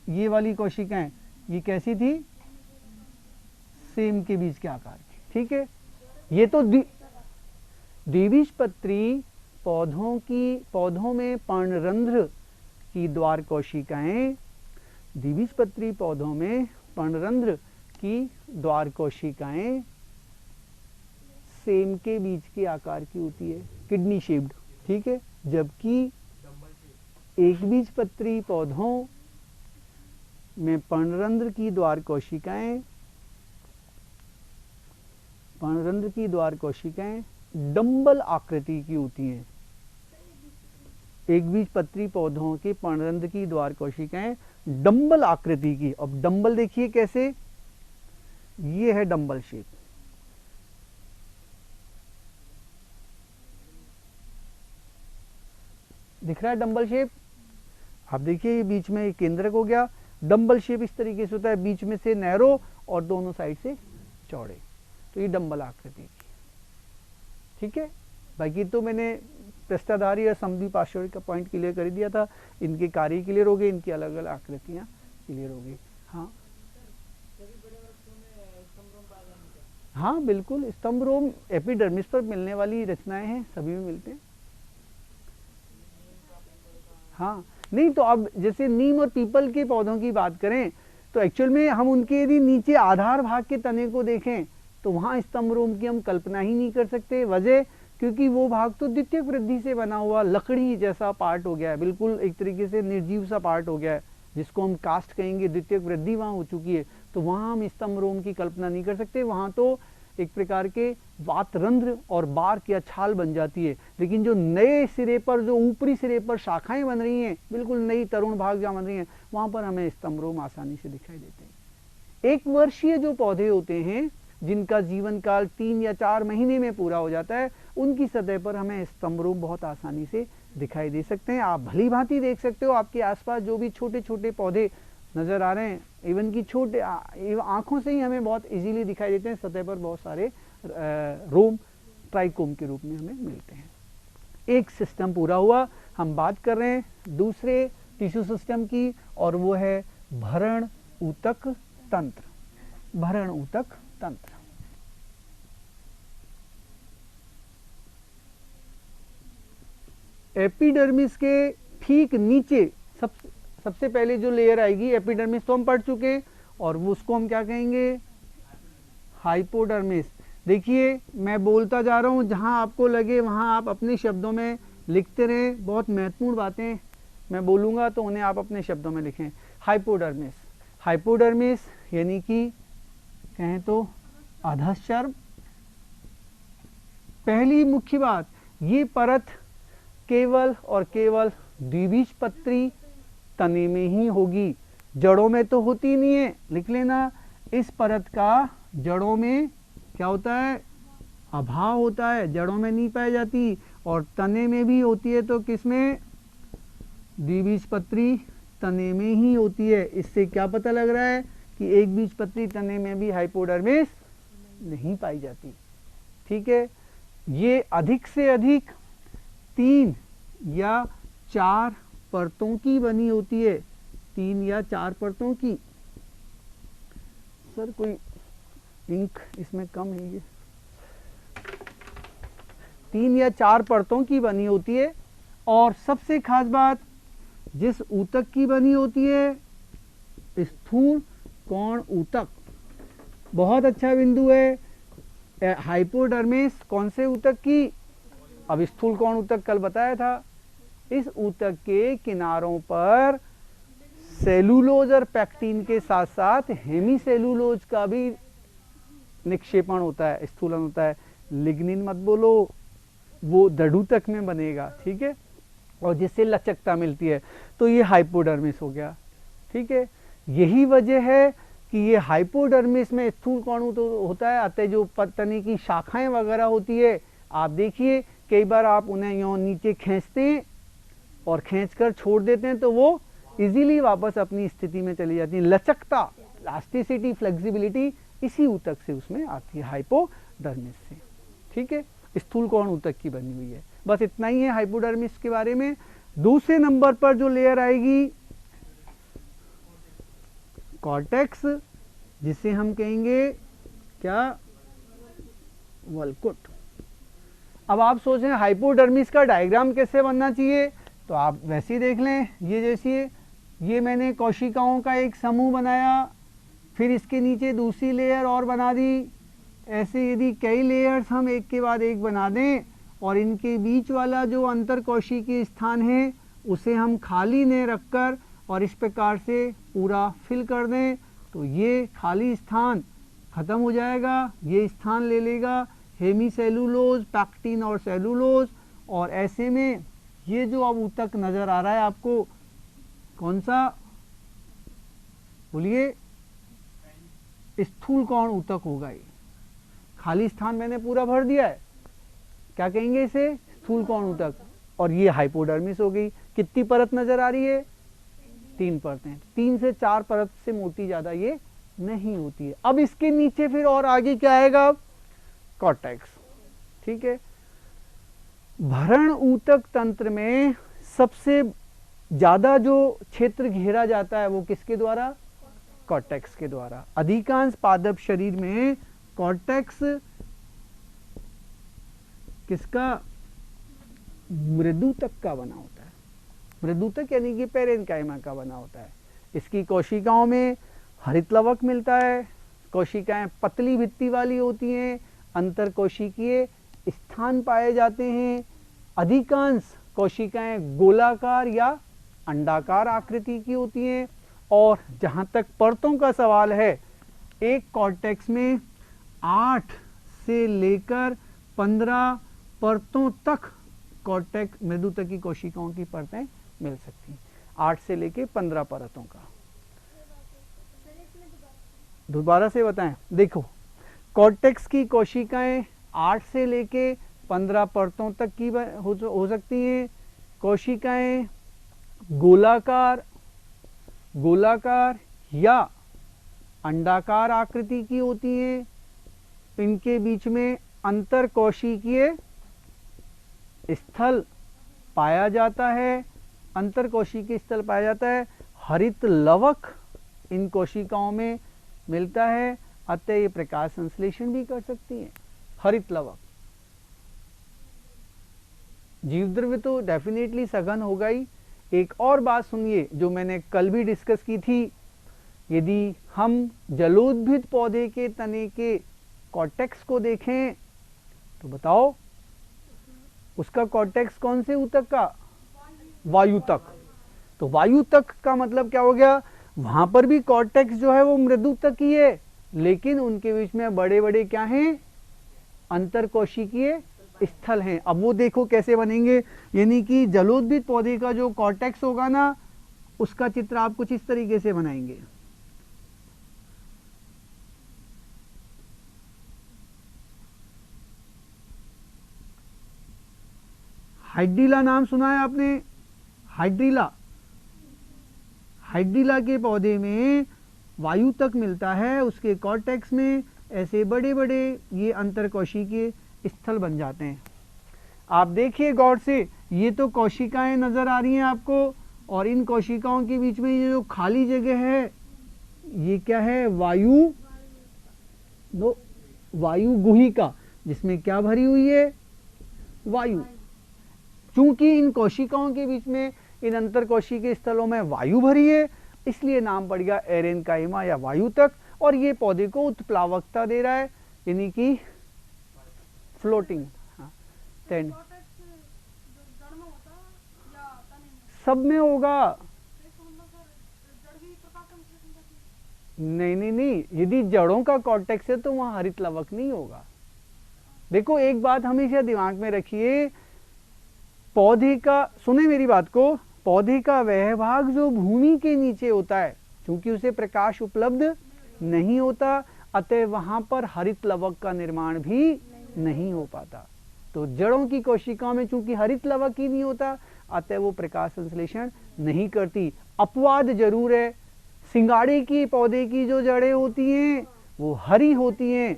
[SPEAKER 1] ये वाली कोशिकाएं, ये कैसी थी? सेम के बीज के आकार की, ठीक है। ये तो द्विबीजपत्री पौधों में पर्णरंध्र की द्वार कोशिकाएं, द्विबीजपत्री पौधों में पर्णरंध्र की द्वार कोशिकाएं सेम के बीच के आकार की होती है, किडनी शेप्ड, ठीक है। जबकि एक बीजपत्री पौधों में पर्णरंध्र की द्वार कोशिकाएं डंबल आकृति की होती हैं। एक बीजपत्री पौधों के पर्णरंध्र की द्वार कोशिकाएं डंबल आकृति की। अब डंबल देखिए कैसे, ये है डंबल शेप। दिख रहा है डंबल शेप? आप देखिए ये बीच में एक केंद्रक हो गया। डंबल शेप इस तरीके से होता है, बीच में से नैरो और दोनों साइड से चौड़े, तो ये डंबल आकृति की, ठीक है। बाकी तो मैंने पृष्ठाधारी और समद्वि पार्श्व का पॉइंट क्लियर कर दिया था। इनके कार्य क्लियर हो गए, इनकी अलग अलग आकृतियां क्लियर हो गई। हाँ हाँ बिल्कुल, स्तंभ रोम एपिडर्मिस पर मिलने वाली रचनाएं हैं, सभी में मिलते हैं। हाँ नहीं तो अब जैसे नीम और पीपल के पौधों की बात करें तो एक्चुअल में हम उनके यदि नीचे आधार भाग के तने को देखें तो वहां स्तंभ रोम की हम कल्पना ही नहीं कर सकते। वजह क्योंकि वो भाग तो द्वितीयक वृद्धि से बना हुआ लकड़ी जैसा पार्ट हो गया है, बिल्कुल एक तरीके से निर्जीव सा पार्ट हो गया है, जिसको हम कास्ट कहेंगे। द्वितीयक वृद्धि वहां हो चुकी है, तो वहां हम स्तंभ रोम की कल्पना नहीं कर सकते। वहां तो एक प्रकार के वातरंध्र और बार्क या छाल बन जाती है। लेकिन जो नए सिरे पर, जो ऊपरी सिरे पर शाखाएं बन रही हैं, बिल्कुल नई तरुण भाग जहां बन रही हैं, वहां पर हमें स्तंभ रोम आसानी से दिखाई देते हैं। एक वर्षीय जो पौधे होते हैं जिनका जीवन काल 3 या 4 महीने में पूरा हो जाता है, उनकी सतह पर हमें स्तंभ रोम बहुत आसानी से दिखाई दे सकते हैं। आप भली भांति देख सकते हो आपके आसपास जो भी छोटे छोटे पौधे नजर आ रहे हैं, इवन की छोटे आंखों से ही हमें बहुत इजीली दिखाई देते हैं। सतह पर बहुत सारे रोम ट्राइकोम के रूप में हमें मिलते हैं। एक सिस्टम पूरा हुआ। हम बात कर रहे हैं दूसरे टिश्यू सिस्टम की, और वो है भरण ऊतक तंत्र। भरण ऊतक तंत्र एपिडर्मिस के ठीक नीचे सबसे पहले जो लेयर आएगी, एपिडर्मिस तो हम पढ़ चुके, और वो उसको हम क्या कहेंगे, हाइपोडर्मिस। देखिए मैं बोलता जा रहा हूं, जहां आपको लगे वहां आप अपने शब्दों में लिखते रहें। बहुत महत्वपूर्ण बातें मैं बोलूंगा तो उन्हें आप अपने शब्दों में लिखें। हाइपोडर्मिस, हाइपोडर्मिस यानी कि कहें तो अधश्चर्म। पहली मुख्य बात, ये परत केवल और केवल द्विबीजपत्री तने में ही होगी, जड़ों में तो होती नहीं है। लिख लेना, इस परत का जड़ों में क्या होता है, अभाव होता है, जड़ों में नहीं पाई जाती। और तने में भी होती है तो किसमें, द्विबीजपत्री तने में ही होती है। इससे क्या पता लग रहा है कि एक बीजपत्री तने में भी हाइपोडर्मिस नहीं पाई जाती, ठीक है। ये अधिक से अधिक 3 या 4 परतों की बनी होती है, 3 या 4 परतों की। सर कोई इंक इसमें कम है, ये 3 या 4 परतों की बनी होती है। और सबसे खास बात, जिस ऊतक की बनी होती है, स्थूल कोण ऊतक। बहुत अच्छा बिंदु है। हाइपोडर्मिस कौन से ऊतक की, अब स्थूल कोण ऊतक कल बताया था। इस ऊतक के किनारों पर सेलुलोज और पैक्टिन के साथ साथ हेमीसेलुलोज का भी निक्षेपण होता है, स्थूलन होता है। लिग्निन मत बोलो, वो दृढ़ूतक में बनेगा, ठीक है, और जिससे लचकता मिलती है। तो ये हाइपोडर्मिस हो गया, ठीक है। यही वजह है कि ये हाइपोडर्मिस में स्थूल कोण तो होता है, अतः जो तने की शाखाएं वगैरह होती है, आप देखिए कई बार आप उन्हें यूं नीचे खींचते हैं और खींचकर छोड़ देते हैं तो वो इजीली वापस अपनी स्थिति में चली जाती है। लचकता, इलास्टिसिटी, फ्लेक्सिबिलिटी इसी ऊतक से उसमें आती है, हाइपोडर्मिस से, ठीक है। स्थूल कोण ऊतक की बनी हुई है। बस इतना ही है हाइपोडर्मिस के बारे में। दूसरे नंबर पर जो लेयर आएगी, कॉर्टेक्स, जिसे हम कहेंगे क्या, वल्कुट। अब आप सोच रहे हैं हाइपोडर्मिस का डायग्राम कैसे बनना चाहिए, तो आप वैसे ही देख लें। ये जैसे ये मैंने कोशिकाओं का एक समूह बनाया, फिर इसके नीचे दूसरी लेयर और बना दी। ऐसे यदि कई लेयर्स हम एक के बाद एक बना दें और इनके बीच वाला जो अंतर कोशिकीय स्थान है उसे हम खाली ने रखकर और इस प्रकार से पूरा फिल कर दें, तो ये खाली स्थान खत्म हो जाएगा। ये स्थान ले लेगा हेमी सेलुलोज, पैक्टिन और सेलुलोज, और ऐसे में ये जो अब ऊतक नजर आ रहा है आपको, कौन सा बोलिए, स्थूल कौन ऊतक होगा। ये खाली स्थान मैंने पूरा भर दिया है, क्या कहेंगे इसे, स्थूल कौन ऊतक। और ये हाइपोडर्मिस हो गई। कितनी परत नजर आ रही है, 3 परतें। 3 से 4 परत से मोटी ज्यादा ये नहीं होती है। अब इसके नीचे फिर और आगे क्या आएगा, कॉर्टेक्स। ठीक है, भरण ऊतक तंत्र में सबसे ज्यादा जो क्षेत्र घेरा जाता है वो किसके द्वारा, कॉर्टेक्स के द्वारा। अधिकांश पादप शरीर में कॉर्टेक्स किसका, मृदुतक का बना होता है। मृदुतक यानी कि पेरेन्काइमा का बना होता है। इसकी कोशिकाओं में हरित लवक मिलता है। कोशिकाएं पतली भित्ति वाली होती हैं, अंतर कोशिकीय स्थान पाए जाते हैं। अधिकांश कोशिकाएं गोलाकार या अंडाकार आकृति की होती हैं। और जहां तक परतों का सवाल है, एक कॉर्टेक्स में 8 से लेकर 15 परतों तक कॉर्टेक्स मृदुतकी कोशिकाओं की परतें मिल सकती हैं। 8 से लेकर 15 परतों का। दोबारा से बताएं, देखो कॉर्टेक्स की कोशिकाएं 8 से लेके 15 परतों तक की हो सकती हैं। कोशिकाएं गोलाकार या अंडाकार आकृति की होती हैं। इनके बीच में अंतर कोशिकीय स्थल पाया जाता है। अंतर कोशिकीय स्थल पाया जाता है। हरित लवक इन कोशिकाओं में मिलता है, अतः ये प्रकाश संश्लेषण भी कर सकती हैं। हरित लवक, जीवद्रव्य तो डेफिनेटली सघन होगा ही। एक और बात सुनिए जो मैंने कल भी डिस्कस की थी, यदि हम जलोद्भिद पौधे के तने के कॉर्टेक्स को देखें तो बताओ उसका कॉर्टेक्स कौन से ऊतक का, वायुतक। तो वायुतक का मतलब क्या हो गया, वहां पर भी कॉर्टेक्स जो है वो मृदुतक ही है, लेकिन उनके बीच में बड़े बड़े क्या हैं, अंतर कोशिकीय स्थल हैं। अब वो देखो कैसे बनेंगे, यानी कि जलोद्भिद पौधे का जो कॉर्टेक्स होगा ना, उसका चित्र आप कुछ इस तरीके से बनाएंगे। हाइड्रीला नाम सुना है आपने, हाइड्रीला। हाइड्रीला के पौधे में वायु तक मिलता है, उसके कॉर्टेक्स में ऐसे बड़े बड़े ये अंतर कोशिकीय स्थल बन जाते हैं। आप देखिए गौर से, ये तो कोशिकाएं नजर आ रही हैं आपको, और इन कोशिकाओं के बीच में ये जो खाली जगह है ये क्या है, वायु गुहिका, जिसमें क्या भरी हुई है, वायु। चूंकि इन कोशिकाओं के बीच में इन अंतर कोशिकीय स्थलों में वायु भरी है, इसलिए नाम पड़ गया एरेनकाइमा या वायुतक। और ये पौधे को उत्प्लावकता दे रहा है, यानी कि फ्लोटिंग। सब में होगा, नहीं, यदि जड़ों का कॉर्टेक्स है तो वहां हरित लवक नहीं होगा। देखो एक बात हमेशा दिमाग में रखिए, पौधे का, सुने मेरी बात को, पौधे का वह भाग जो भूमि के नीचे होता है, क्योंकि उसे प्रकाश उपलब्ध नहीं होता, अतः वहां पर हरित लवक का निर्माण भी नहीं हो पाता। तो जड़ों की कोशिकाओं में चूंकि हरित लवक ही नहीं होता, अतः वो प्रकाश संश्लेषण नहीं करती। अपवाद जरूर है, सिंगाड़े की पौधे की जो जड़ें होती हैं वो हरी होती हैं,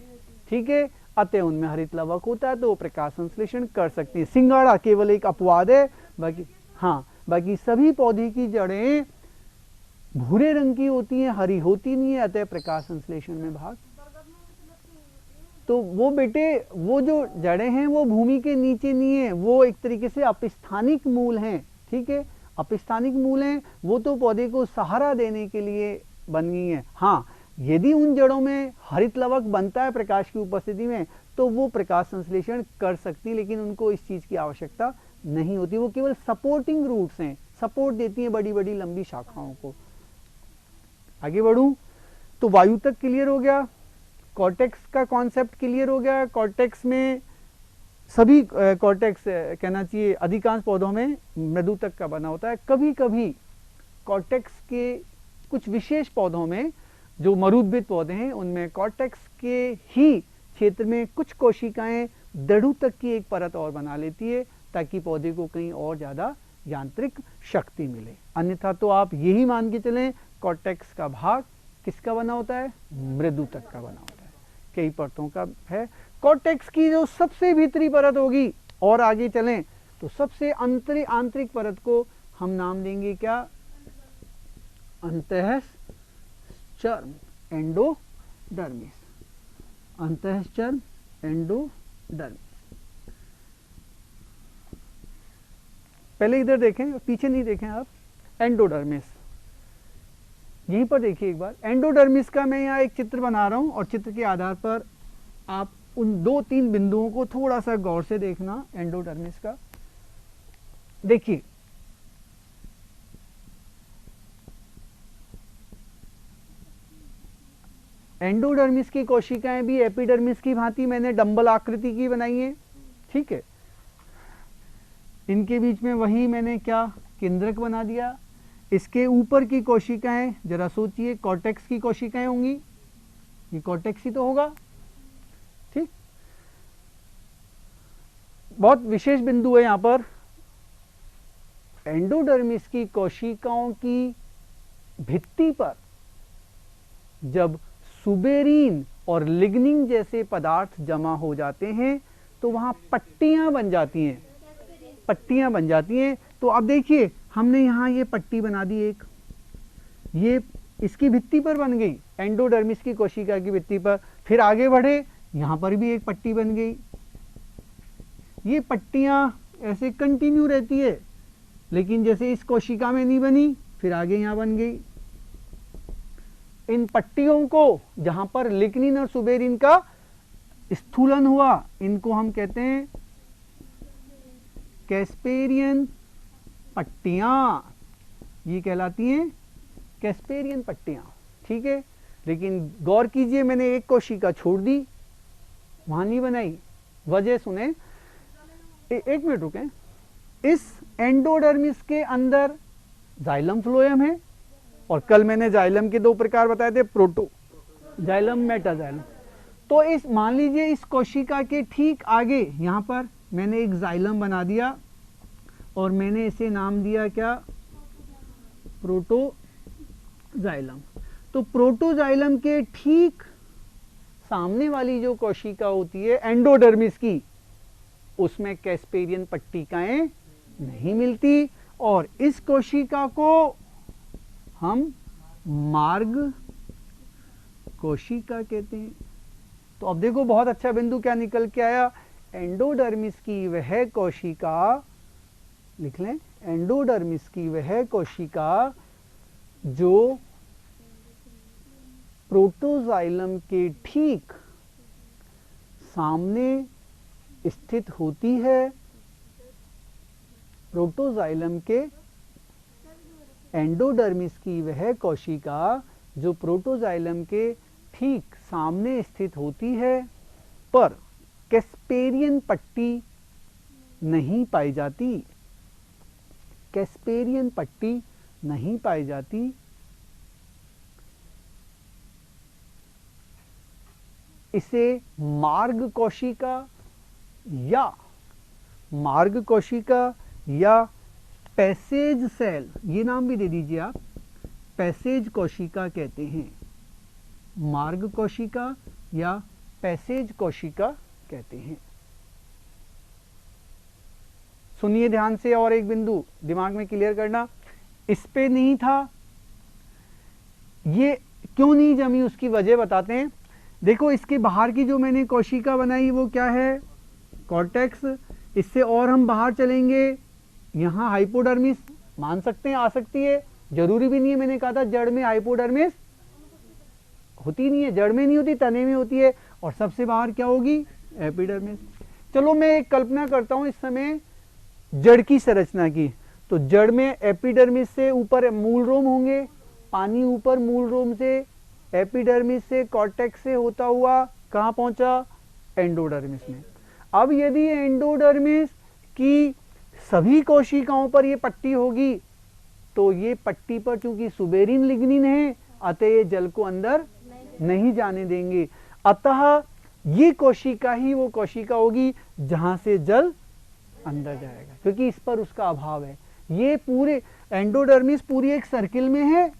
[SPEAKER 1] ठीक है, अतः उनमें हरित लवक होता है तो वो प्रकाश संश्लेषण कर सकती है। सिंगाड़ा केवल एक अपवाद है, बाकी सभी पौधे की जड़ें भूरे रंग की होती हैं, हरी होती नहीं है, अतः प्रकाश संश्लेषण में भाग। तो वो बेटे, वो जो जड़ें हैं वो भूमि के नीचे नहीं है, वो एक तरीके से अपस्थानिक मूल हैं, ठीक है, अपस्थानिक मूल हैं, वो तो पौधे को सहारा देने के लिए बन गई हैं। हाँ, यदि उन जड़ों में हरित लवक बनता है प्रकाश की उपस्थिति में तो वो प्रकाश संश्लेषण कर सकती, लेकिन उनको इस चीज की आवश्यकता नहीं होती, वो केवल सपोर्टिंग रूट्स हैं, सपोर्ट देती हैं बड़ी बड़ी लंबी शाखाओं को। आगे बढ़ूं तो वायु तक क्लियर हो गया, कॉर्टेक्स का कॉन्सेप्ट क्लियर हो गया। कॉर्टेक्स में सभी कॉर्टेक्स कहना चाहिए अधिकांश पौधों में मृदु तक का बना होता है। कभी कभी कॉर्टेक्स के कुछ विशेष पौधों में जो मरुद्भिद पौधे हैं उनमें कॉर्टेक्स के ही क्षेत्र में कुछ कोशिकाएं दड़ू तक की एक परत और बना लेती है ताकि पौधे को कहीं और ज्यादा यांत्रिक शक्ति मिले। अन्यथा तो आप यही मान के चलें कॉर्टेक्स का भाग किसका बना होता है, मृदु तक का बना होता है, कई परतों का है। कॉर्टेक्स की जो सबसे भीतरी परत होगी और आगे चलें तो सबसे आंतरिक परत को हम नाम देंगे क्या, अंतःचर्म, एंडोडर्मिस, अंतःचर्म एंडोडर्मिस। पहले इधर देखें, पीछे नहीं देखें आप, एंडोडर्मिस यहीं पर देखिए एक बार। एंडोडर्मिस का मैं यहाँ एक चित्र बना रहा हूं और चित्र के आधार पर आप उन 2-3 बिंदुओं को थोड़ा सा गौर से देखना। एंडोडर्मिस का देखिए, एंडोडर्मिस की कोशिकाएं भी एपिडर्मिस की भांति मैंने डंबल आकृति की बनाई है, ठीक है। इनके बीच में वही मैंने क्या केंद्रक बना दिया। इसके ऊपर की कोशिकाएं जरा सोचिए, कॉर्टेक्स की कोशिकाएं होंगी, ये कॉर्टेक्स ही तो होगा, ठीक। बहुत विशेष बिंदु है यहां पर, एंडोडर्मिस की कोशिकाओं की भित्ति पर जब सुबेरीन और लिग्निन जैसे पदार्थ जमा हो जाते हैं तो वहां पट्टियां बन जाती हैं, पट्टियां बन जाती हैं। तो अब देखिए हमने यहां ये पट्टी बना दी एक, ये इसकी भित्ति पर बन गई, एंडोडर्मिस की कोशिका की भित्ति पर। फिर आगे बढ़े, यहां पर भी एक पट्टी बन गई। ये पट्टियां ऐसे कंटिन्यू रहती है, लेकिन जैसे इस कोशिका में नहीं बनी फिर आगे यहां बन गई। इन पट्टियों को जहां पर लिग्निन और सुबेरिन का स्थूलन हुआ, इनको हम कहते हैं कैस्पेरियन पट्टियां, ये कहलाती हैं कैस्पेरियन पट्टियां, ठीक है। लेकिन गौर कीजिए, मैंने एक कोशिका छोड़ दी, वहां नहीं बनाई, वजह सुने। एक मिनट रुकें। इस एंडोडर्मिस के अंदर जाइलम फ्लोएम है, और कल मैंने जाइलम के 2 प्रकार बताए थे, प्रोटो जाइलम, मेटाजाइलम। तो इस मान लीजिए इस कोशिका के ठीक आगे यहां पर मैंने एक जाइलम बना दिया और मैंने इसे नाम दिया क्या, प्रोटोजाइलम। तो प्रोटोजाइलम के ठीक सामने वाली जो कोशिका होती है एंडोडर्मिस की, उसमें कैस्पेरियन पट्टिकाएं नहीं मिलती, और इस कोशिका को हम मार्ग कोशिका कहते हैं। तो अब देखो बहुत अच्छा बिंदु क्या निकल के आया, एंडोडर्मिस की वह कोशिका, लिख लें, एंडोडर्मिस की वह कोशिका जो प्रोटोजाइलम के ठीक सामने स्थित होती है, प्रोटोजाइलम के, एंडोडर्मिस की वह कोशिका जो प्रोटोजाइलम के ठीक सामने स्थित होती है, पर कैस्पेरियन पट्टी नहीं पाई जाती, कैस्पेरियन पट्टी नहीं पाई जाती। इसे मार्ग कोशिका या पैसेज सेल, ये नाम भी दे दीजिए आप, पैसेज कोशिका कहते हैं। मार्ग कोशिका या पैसेज कोशिका कहते हैं। सुनिए ध्यान से, और एक बिंदु दिमाग में क्लियर करना, इस पे नहीं था, ये क्यों नहीं जमी उसकी वजह बताते हैं। देखो इसके बाहर की जो मैंने कोशिका बनाई वो क्या है, कॉर्टेक्स। इससे और हम बाहर चलेंगे, यहाँ हाइपोडर्मिस मान सकते हैं, आ सकती है, जरूरी भी नहीं है, मैंने कहा था जड़ में हाइपोडर्मिस होती नहीं है, जड़ में नहीं होती, तने में होती है। और सबसे बाहर क्या होगी? एपिडर्मिस। चलो मैं एक कल्पना करता हूं इस समय जड़ की संरचना की। तो जड़ में एपिडर्मिस से ऊपर मूल रोम होंगे, पानी ऊपर मूल रोम से, एपिडर्मिस से कॉर्टेक्स से होता हुआ कहां पहुंचा? एंडोडर्मिस में। अब यदि एंडोडर्मिस की सभी कोशिकाओं पर ये पट्टी होगी तो ये पट्टी पर चूंकि सुबेरिन लिग्निन है, अतः ये जल को अंदर नहीं जाने देंगे। अतः ये कोशिका ही वो कोशिका होगी जहां से जल अंदर जाएगा, क्योंकि इस पर उसका अभाव है। ये पूरे एंडोडर्मिस पूरी एक सर्किल में है,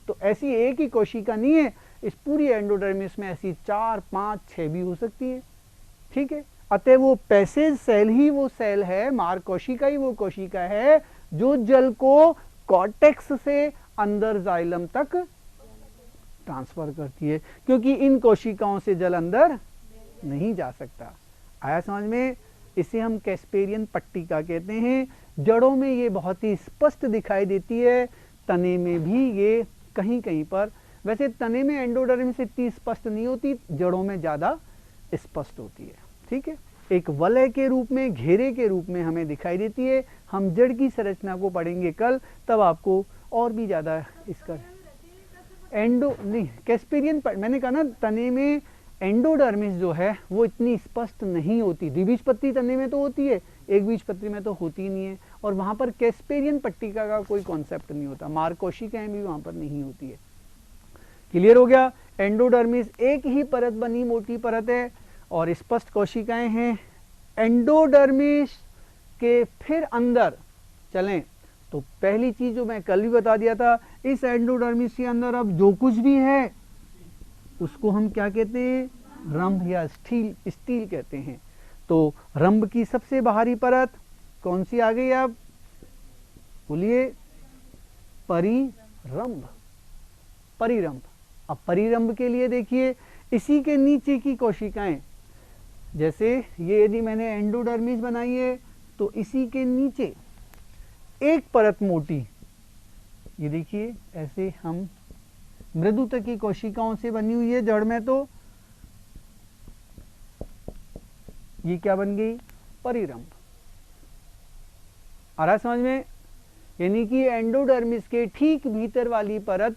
[SPEAKER 1] तो ऐसी एक ही कोशिका नहीं है, इस पूरी एंडोडर्मिस में ऐसी 4, 5, 6 भी हो सकती है। ठीक है, अतः वो पैसेज सेल ही वो सेल है, मार्ग कोशिका ही वो कोशिका है जो जल को कॉर्टेक्स से अंदर जाइलम तक ट्रांसफर करती है, क्योंकि इन कोशिकाओं से जल अंदर नहीं जा सकता। आया समझ में? इसे हम कैस्पेरियन पट्टिका कहते हैं। जड़ों में ये बहुत ही स्पष्ट दिखाई देती है, तने में भी ये कहीं कहीं पर। वैसे तने में एंडोडर्मिस इतनी स्पष्ट नहीं होती, जड़ों में ज्यादा स्पष्ट होती है। ठीक है, एक वलय के रूप में, घेरे के रूप में हमें दिखाई देती है। हम जड़ की संरचना को पढ़ेंगे कल, तब आपको और भी ज्यादा इसका एंडो नहीं कैस्पेरियन मैंने कहा ना, तने में एंडोडर्मिस जो है वो इतनी स्पष्ट नहीं होती। द्विबीजपत्री तने में तो होती है, एक बीजपत्री में तो होती नहीं है, और वहां पर कैस्पेरियन पट्टिका का कोई कॉन्सेप्ट नहीं होता। मार्ग कोशिकाएं भी वहां पर नहीं होती है। क्लियर हो गया? एंडोडर्मिस एक ही परत बनी मोटी परत है और स्पष्ट कोशिकाएं हैं। एंडोडर्मिस के फिर अंदर चलें तो पहली चीज जो मैं कल भी बता दिया था, इस एंडोडर्मिस के अंदर अब जो कुछ भी है उसको हम क्या कहते हैं? रंभ या स्टील कहते हैं। तो रंभ की सबसे बाहरी परत कौन सी आ गई? अब बोलिए, परिरंभ। परिरंभ। अब परिरंभ के लिए देखिए, इसी के नीचे की कोशिकाएं, जैसे ये यदि मैंने एंडोडर्मिस बनाई है तो इसी के नीचे एक परत मोटी, ये देखिए ऐसे हम मृदुतक की कोशिकाओं से बनी हुई है जड़ में, तो ये क्या बन गई? परिरंभ। आ रहा समझ में? यानी कि एंडोडर्मिस के ठीक भीतर वाली परत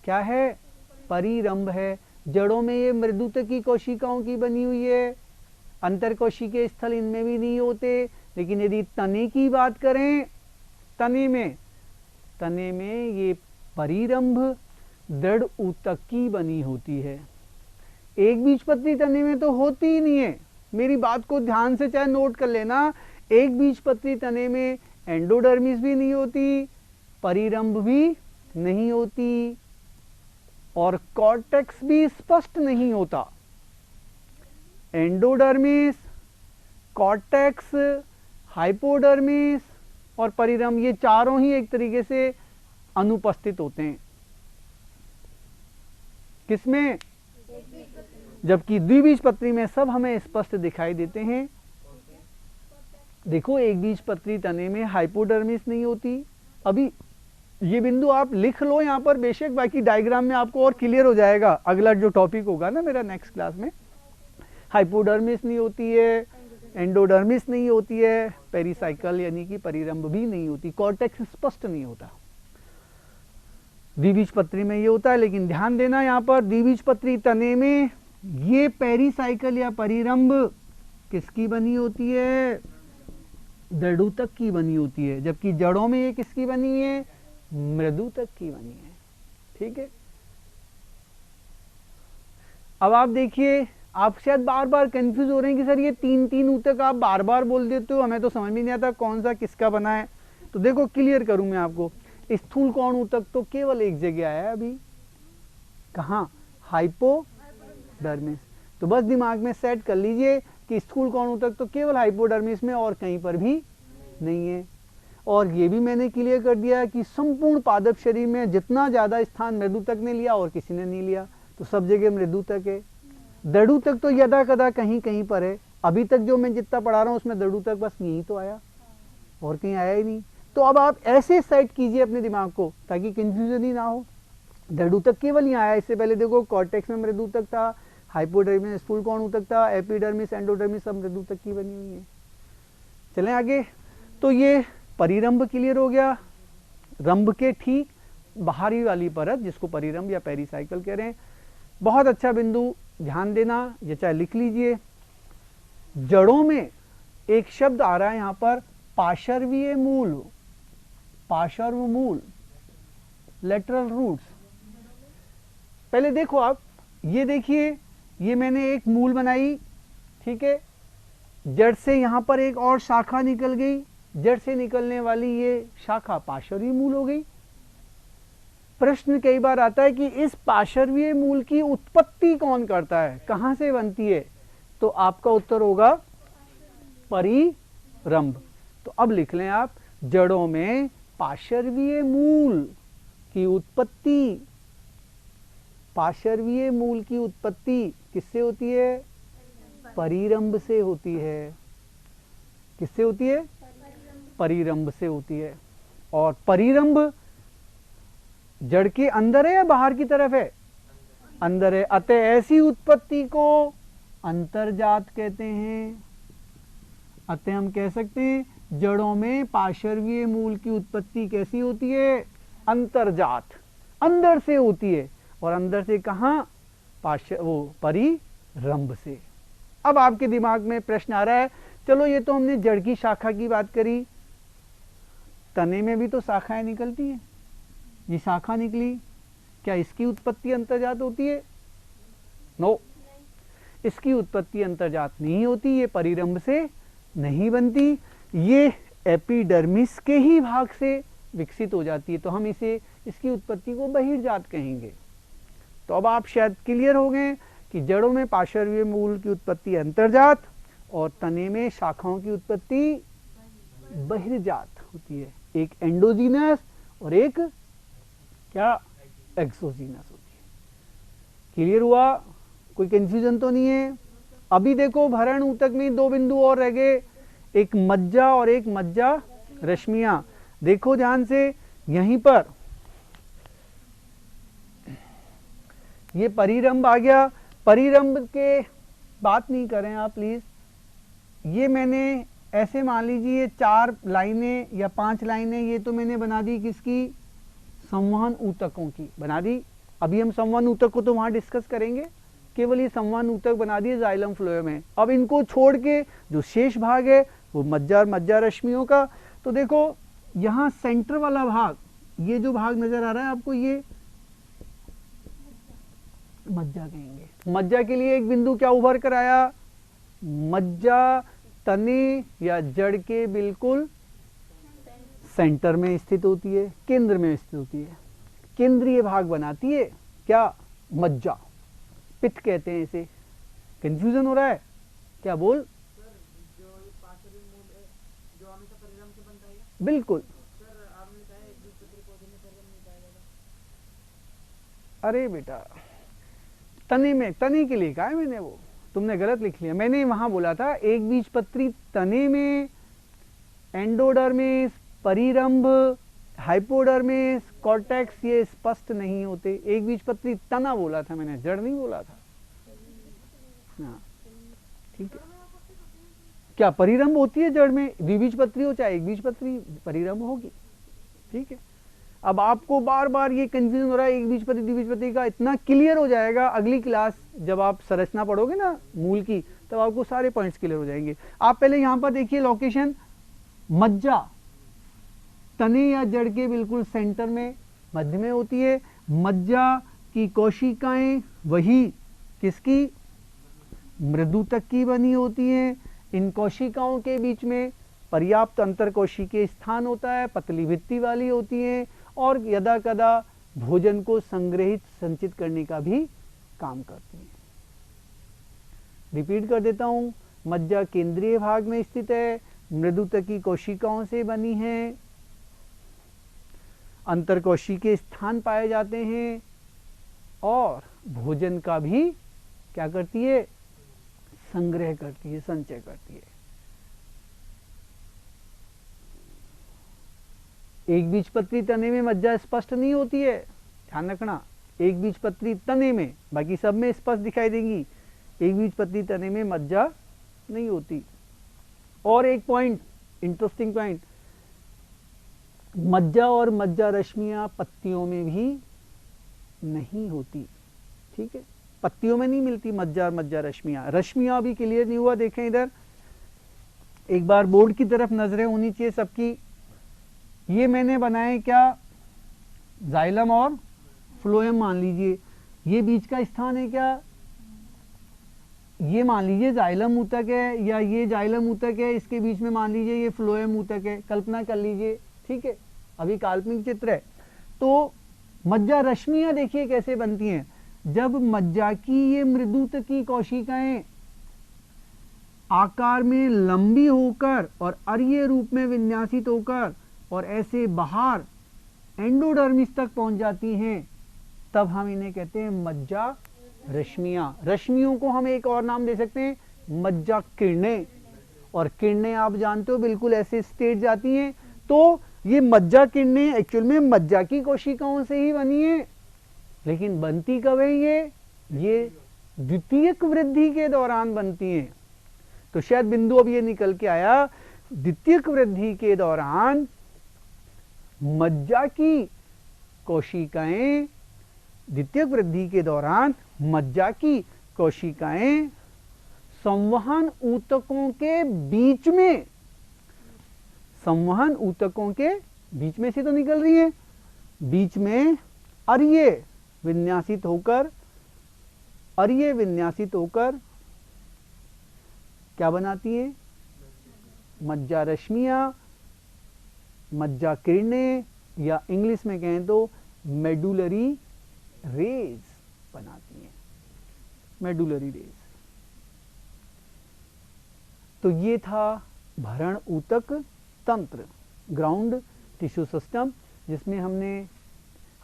[SPEAKER 1] क्या है? परिरंभ है। जड़ों में ये मृदुतकी कोशिकाओं की बनी हुई है, अंतर कोशिकीय स्थल इनमें भी नहीं होते। लेकिन यदि तने की बात करें, तने में ये परिरंभ दृढ़ ऊतक की बनी होती है। एक बीजपत्री तने में तो होती ही नहीं है। मेरी बात को ध्यान से चाहे नोट कर लेना, एक बीजपत्री तने में एंडोडर्मिस भी नहीं होती, परिरंभ भी नहीं होती, और कॉर्टेक्स भी स्पष्ट नहीं होता। एंडोडर्मिस, कॉर्टेक्स, हाइपोडर्मिस और परिरंभ, ये चारों ही एक तरीके से अनुपस्थित होते हैं। किसमें? जबकि द्विबीजपत्री में सब हमें स्पष्ट दिखाई देते हैं। देखो, एक बीजपत्री तने में हाइपोडर्मिस नहीं होती। अभी ये बिंदु आप लिख लो यहां पर, बेशक बाकी डायग्राम में आपको और क्लियर हो जाएगा। अगला जो टॉपिक होगा ना मेरा नेक्स्ट क्लास में, हाइपोडर्मिस नहीं होती है, एंडोडर्मिस नहीं होती है, पेरिसाइकल यानी कि परिरंभ भी नहीं होती, कॉर्टेक्स स्पष्ट नहीं होता। द्विबीजपत्री में ये होता है। लेकिन ध्यान देना, यहाँ पर द्विबीजपत्री तने में ये पेरिसाइकल या परिरंभ किसकी बनी होती है? दृढ़ूतक की बनी होती है। जबकि जड़ों में ये किसकी बनी है? मृदुतक की बनी है। ठीक है, अब आप देखिए, आप शायद बार बार कंफ्यूज हो रहे हैं कि सर ये 3 ऊतक आप बार बार बोल देते हो, हमें तो समझ में नहीं आता कौन सा किसका बना है। तो देखो, क्लियर करूं मैं आपको। स्थूल कोण ऊतक तो केवल एक जगह आया है अभी, कहां? हाइपोडर्मिस। तो बस दिमाग में सेट कर लीजिए कि स्थूल कोण ऊतक तो केवल हाइपोडर्मिस में और कहीं पर भी नहीं है। और ये भी मैंने क्लियर कर दिया कि संपूर्ण पादप शरीर में जितना ज्यादा स्थान मृदुतक ने लिया और किसी ने नहीं लिया, तो सब जगह मृदुतक है। दृढ़ूतक तो यदा कदा कहीं कहीं पर है। अभी तक जो मैं जितना पढ़ा रहा हूं उसमें दृढ़ूतक बस यही तो आया, और कहीं आया ही नहीं। तो अब आप ऐसे सेट कीजिए अपने दिमाग को ताकि कंफ्यूजन ही ना हो। मृदुतक केवल यहाँ आया, इससे पहले देखो कॉर्टेक्स में मृदुतक था, हाइपोडर्मिस में स्थूल कोण ऊतक था, एपिडर्मिस एंडोडर्मिस सब मृदुतक की बनी हुई है। चलें आगे। तो ये परिरंभ क्लियर हो गया। रंभ के ठीक बाहरी वाली परत जिसको परिरंभ या पेरिसाइकल कह रहे हैं। बहुत अच्छा बिंदु, ध्यान देना, ये चाहे लिख लीजिए। जड़ों में एक शब्द आ रहा है यहां पर, पार्श्वीय मूल, पार्श्व मूल, लेटरल रूट्स। पहले देखो आप, ये देखिए, ये मैंने एक मूल बनाई, ठीक है, जड़ से यहां पर एक और शाखा निकल गई, जड़ से निकलने वाली ये शाखा पार्श्वीय मूल हो गई। प्रश्न कई बार आता है कि इस पार्श्वीय मूल की उत्पत्ति कौन करता है, कहां से बनती है, तो आपका उत्तर होगा परिरंभ। तो अब लिख लें आप, जड़ों में पार्श्वीय मूल की उत्पत्ति, पार्श्वीय मूल की उत्पत्ति किससे होती है, परिरंभ से होती है। किससे होती है, परिरंभ से होती है। और परिरंभ जड़ के अंदर है या बाहर की तरफ है, अंदर है। अतः ऐसी उत्पत्ति को अंतर्जात कहते हैं। अतः हम कह सकते हैं जड़ों में पार्श्वीय मूल की उत्पत्ति कैसी होती है, अंतर्जात, अंदर से होती है। और अंदर से कहां, वो परिरंभ से। अब आपके दिमाग में प्रश्न आ रहा है, चलो ये तो हमने जड़ की शाखा की बात करी, तने में भी तो शाखाएं निकलती हैं। ये शाखा निकली, क्या इसकी उत्पत्ति अंतर्जात होती है? नो, इसकी उत्पत्ति अंतर्जात नहीं होती, ये परिरंभ से नहीं बनती, ये एपिडर्मिस के ही भाग से विकसित हो जाती है। तो हम इसे, इसकी उत्पत्ति को बहिर्जात कहेंगे। तो अब आप शायद क्लियर हो गए कि जड़ों में पार्श्वीय मूल की उत्पत्ति अंतर्जात और तने में शाखाओं की उत्पत्ति बहिर्जात होती है। एक एंडोजीनस और एक क्या, एक्सोजीनस होती है। क्लियर हुआ, कोई कंफ्यूजन तो नहीं है? अभी देखो भरण ऊतक में दो बिंदु और रह गए, एक मज्जा और एक मज्जा रश्मियां। देखो ध्यान से, यहीं पर ये परिरंभ आ गया। परिरंभ के बात नहीं करें आप प्लीज। ये मैंने ऐसे मान लीजिए 4 लाइनें या 5 लाइनें, ये तो मैंने बना दी किसकी, संवहन ऊतकों की बना दी। अभी हम संवहन ऊतक को तो वहां डिस्कस करेंगे, केवल ये संवहन ऊतक बना दिए जाइलम फ्लोएम में। अब इनको छोड़ के जो शेष भाग है वो मज्जा और मज्जा रश्मियों का। तो देखो यहाँ सेंटर वाला भाग, ये जो भाग नजर आ रहा है आपको, ये मज्जा कहेंगे। मज्जा के लिए एक बिंदु क्या उभर कर आया, मज्जा तने या जड़ के बिल्कुल सेंटर में स्थित होती है, केंद्र में स्थित होती है, केंद्रीय भाग बनाती है क्या, मज्जा, पित्त कहते हैं इसे। कंफ्यूजन हो रहा है क्या, बोल? बिल्कुल। अरे बेटा, तने में, तने के लिए कहा है मैंने, वो तुमने गलत लिख लिया। मैंने वहां बोला था एक बीजपत्री तने में, एंडोडर्मिस, परिरंभ, हाइपोडर्मिस, कॉर्टेक्स ये स्पष्ट नहीं होते। एक बीजपत्री तना बोला था मैंने, जड़ नहीं बोला था। हाँ ठीक है। क्या परिरंभ होती है जड़ में, द्विबीजपत्री हो चाहे एक बीजपत्री, परिरंभ होगी। ठीक है। अब आपको बार बार ये कंफ्यूजन हो रहा है एक बीजपत्री द्विबीजपत्री का, इतना क्लियर हो जाएगा अगली क्लास जब आप संरचना पढ़ोगे ना मूल की, तब आपको सारे पॉइंट्स क्लियर हो जाएंगे। आप पहले यहां पर देखिए लोकेशन, मज्जा तने या जड़ के बिल्कुल सेंटर में, मध्य में होती है। मज्जा की कोशिकाएं वही किसकी, मृदुतक की बनी होती हैं। इन कोशिकाओं के बीच में पर्याप्त अंतर कोशिकीय स्थान होता है, पतली भित्ति वाली होती हैं और यदा कदा भोजन को संग्रहित संचित करने का भी काम करती हैं। रिपीट कर देता हूं, मज्जा केंद्रीय भाग में स्थित है, मृदुतकी कोशिकाओं से बनी है, अंतरकोशिकीय स्थान पाए जाते हैं और भोजन का भी क्या करती है, संग्रह करती है, संचय करती है। एक बीजपत्री तने में मज्जा स्पष्ट नहीं होती है, ध्यान रखना। एक बीजपत्री तने में, बाकी सब में स्पष्ट दिखाई देंगी, एक बीजपत्री तने में मज्जा नहीं होती। और एक पॉइंट, इंटरेस्टिंग पॉइंट, मज्जा और मज्जा रश्मियां पत्तियों में भी नहीं होती। ठीक है, पत्तियों में नहीं मिलती मज्जा और मज्जा रश्मियां। रश्मियां अभी क्लियर नहीं हुआ, देखें इधर एक बार बोर्ड की तरफ नजरें होनी चाहिए सबकी। ये मैंने बनाए क्या, जाइलम और फ्लोएम मान लीजिए, ये बीच का स्थान है क्या, ये मान लीजिए जाइलम ऊतक है या ये जाइलम ऊतक है, इसके बीच में मान लीजिए ये फ्लोएम ऊतक है, कल्पना कर लीजिए। ठीक है, अभी काल्पनिक चित्र है। तो मज्जा रश्मियां देखिए कैसे बनती हैं। जब मज्जा की ये मृदुतकी कोशिकाएं आकार में लंबी होकर और अरीय रूप में विन्यासित होकर और ऐसे बाहर एंडोडर्मिस तक पहुंच जाती हैं, तब हम इन्हें कहते हैं मज्जा रश्मियां। रश्मियों को हम एक और नाम दे सकते हैं, मज्जा किरणें। और किरणें आप जानते हो बिल्कुल ऐसे स्टेट जाती हैं। तो ये मज्जा किरणें एक्चुअल में मज्जा की कोशिकाओं से ही बनी है, लेकिन बनती कब है ये द्वितीयक वृद्धि के दौरान बनती हैं। तो शायद बिंदु अब ये निकल के आया, द्वितीयक वृद्धि के दौरान मज्जा की कोशिकाएं, द्वितीयक वृद्धि के दौरान मज्जा की कोशिकाएं संवहन ऊतकों के बीच में, संवहन ऊतकों के बीच में से तो निकल रही है, बीच में अरीय विन्यासित होकर, अरीय विन्यासित होकर क्या बनाती है, मज्जा रश्मियां, मज्जा किरणें, या इंग्लिश में कहें तो मेडुलरी रेज बनाती हैं, मेडुलरी रेज। तो ये था भरण ऊतक तंत्र, ग्राउंड टिश्यू सिस्टम, जिसमें हमने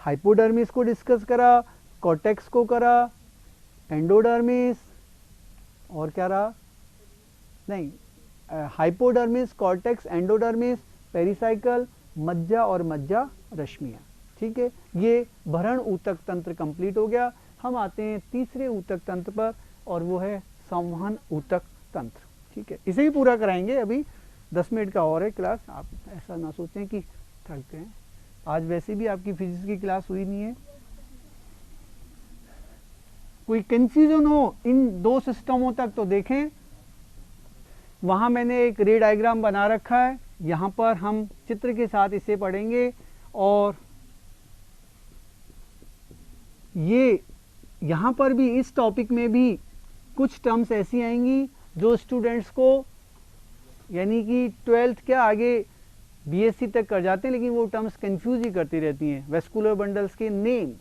[SPEAKER 1] हाइपोडर्मिस को डिस्कस करा, कॉर्टेक्स को करा, एंडोडर्मिस और क्या रहा, नहीं, हाइपोडर्मिस, कॉर्टेक्स, एंडोडर्मिस, पेरिसाइकल, मज्जा और मज्जा रश्मियां। ठीक है, ये भरण ऊतक तंत्र कंप्लीट हो गया। हम आते हैं तीसरे ऊतक तंत्र पर, और वो है संवहन ऊतक तंत्र। ठीक है, इसे भी पूरा कराएंगे, अभी 10 मिनट का और है क्लास, आप ऐसा ना सोचें कि थक गए। आज वैसे भी आपकी फिजिक्स की क्लास हुई नहीं है। कोई कंफ्यूजन हो इन दो सिस्टमों तक तो देखें, वहां मैंने एक रे डायग्राम बना रखा है, यहां पर हम चित्र के साथ इसे पढ़ेंगे। और ये यहां पर भी इस टॉपिक में भी कुछ टर्म्स ऐसी आएंगी जो स्टूडेंट्स को, यानी कि 12th क्या आगे बीएससी तक कर जाते हैं, लेकिन वो टर्म्स कंफ्यूज ही करती रहती हैं। वेस्कुलर बंडल्स के नेम,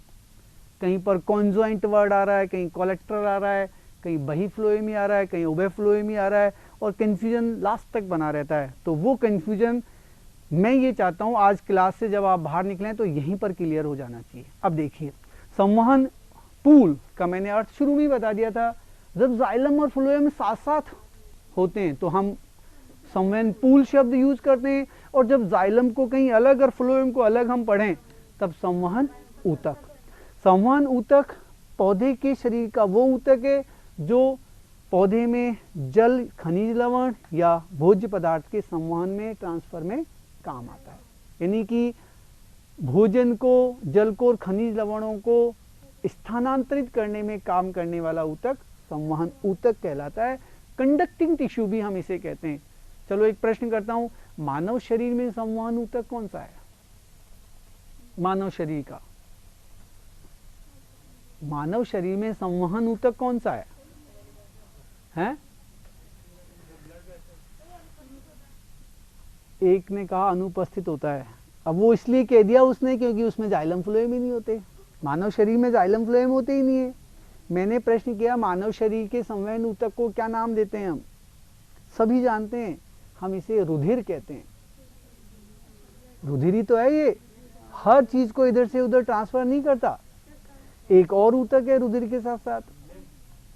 [SPEAKER 1] कहीं पर कॉन्जॉइंट वर्ड आ रहा है, कहीं कोलेक्टर आ रहा है, कहीं बही फ्लोएमी आ रहा है, कहीं उभय फ्लोएमी आ रहा है, और कंफ्यूजन लास्ट तक बना रहता है। तो वो कंफ्यूजन मैं ये चाहता हूँ आज क्लास से जब आप बाहर निकलें तो यहीं पर क्लियर हो जाना चाहिए। अब देखिए, संवहन पूल का मैंने अर्थ शुरू में ही बता दिया था। जब जाइलम और फ्लोएम साथ साथ होते हैं तो हम संवहन पूल शब्द यूज करते हैं, और जब जाइलम को कहीं अलग और फ्लोएम को अलग हम पढ़ें तब संवहन ऊतक। संवहन ऊतक पौधे के शरीर का वो ऊतक है जो पौधे में जल, खनिज लवण या भोज्य पदार्थ के संवहन में, ट्रांसफर में काम आता है। यानी कि भोजन को, जल को और खनिज लवणों को स्थानांतरित करने में काम करने वाला ऊतक संवहन ऊतक कहलाता है। कंडक्टिंग टिश्यू भी हम इसे कहते हैं। चलो एक प्रश्न करता हूं, मानव शरीर में संवहन ऊतक कौन सा है? मानव शरीर का, मानव शरीर में संवहन ऊतक कौन सा है? हैं? एक ने कहा अनुपस्थित होता है। अब वो इसलिए कह दिया उसने क्योंकि उसमें जाइलम फ्लोएम ही नहीं होते। मानव शरीर में जाइलम फ्लोएम होते ही नहीं है। मैंने प्रश्न किया मानव शरीर के संवहन ऊतक को क्या नाम देते हैं? हम सभी जानते हैं, हम इसे रुधिर कहते हैं। रुधिर ही तो है ये, हर चीज को इधर से उधर ट्रांसफर नहीं करता। एक और ऊतक है रुधिर के साथ साथ,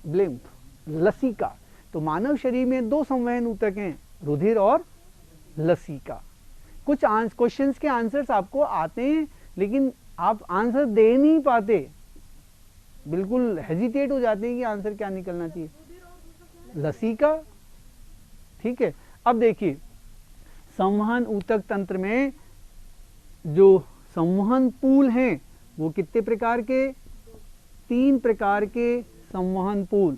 [SPEAKER 1] ब्लिम्फ, लसिका। तो मानव शरीर में दो संवहन ऊतक हैं, रुधिर और लसिका। कुछ क्वेश्चंस के आंसर्स आपको आते हैं लेकिन आप आंसर दे नहीं पाते, बिल्कुल हेजिटेट हो जाते हैं कि आंसर क्या निकलना चाहिए, लसिका। ठीक है, अब देखिए संवहन ऊतक तंत्र में जो संवहन पूल हैं वो कितने प्रकार के, 3 प्रकार के संवहन पूल,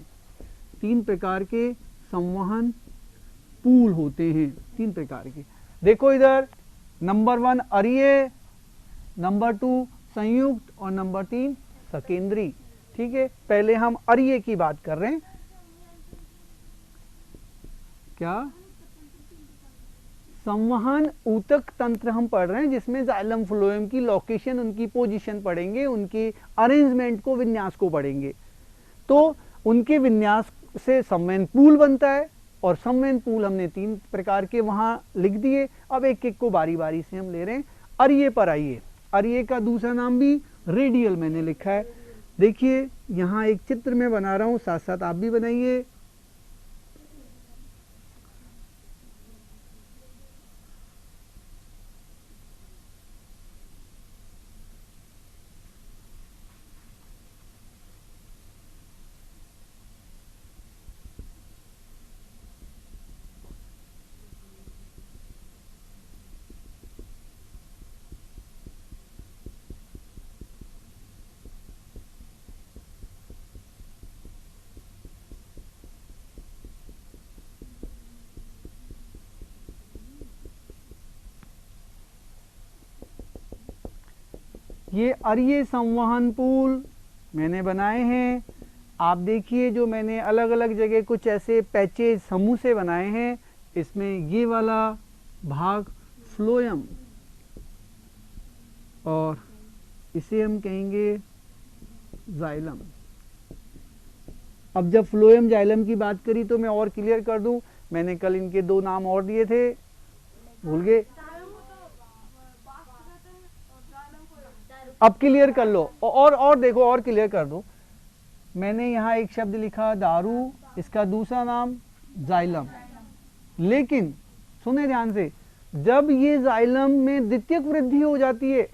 [SPEAKER 1] 3 प्रकार के संवहन पूल होते हैं, 3 प्रकार के। देखो इधर नंबर 1 अरीय, नंबर 2 संयुक्त और नंबर 3 सकेंद्री। ठीक है, पहले हम अरीय की बात कर रहे हैं। क्या संवहन ऊतक तंत्र हम पढ़ रहे हैं जिसमें जाइलम फ्लोएम की लोकेशन, उनकी पोजीशन पढ़ेंगे, उनकी अरेंजमेंट को, विन्यास को पढ़ेंगे। तो उनके विन्यास से संवहन पूल बनता है और संवहन पूल हमने 3 प्रकार के वहां लिख दिए। अब एक एक को बारी बारी से हम ले रहे हैं। अरीय पर आइए, अरीय का दूसरा नाम भी रेडियल मैंने लिखा है। देखिए यहां एक चित्र में बना रहा हूं, साथ साथ आप भी बनाइए। ये अरीय संवहन पूल मैंने बनाए हैं। आप देखिए जो मैंने अलग अलग जगह कुछ ऐसे पैचेज समूह से बनाए हैं, इसमें ये वाला भाग फ्लोएम और इसे हम कहेंगे जाइलम। अब जब फ्लोएम जाइलम की बात करी तो मैं और क्लियर कर दूं, मैंने कल इनके 2 नाम और दिए थे, भूल गए, अब क्लियर कर लो। और देखो और क्लियर कर दो, मैंने यहाँ एक शब्द लिखा दारू, इसका दूसरा नाम जाइलम। लेकिन सुने ध्यान से, जब ये जाइलम में द्वितीयक वृद्धि हो जाती है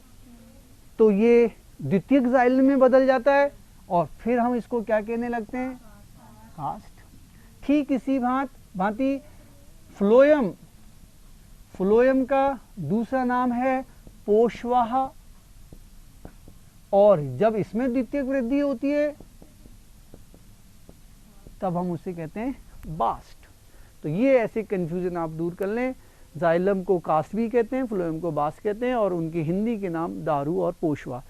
[SPEAKER 1] तो ये द्वितीयक जाइलम में बदल जाता है और फिर हम इसको क्या कहने लगते हैं, कास्ट। ठीक इसी भांति फ्लोएम, फ्लोएम का दूसरा नाम है पोषवाह और जब इसमें द्वितीयक वृद्धि होती है तब हम उसे कहते हैं बास्ट। तो ये ऐसे कंफ्यूजन आप दूर कर लें। जाइलम को कास्ट भी कहते हैं, फ्लोएम को बास्ट कहते हैं और उनके हिंदी के नाम दारू और पोषवा।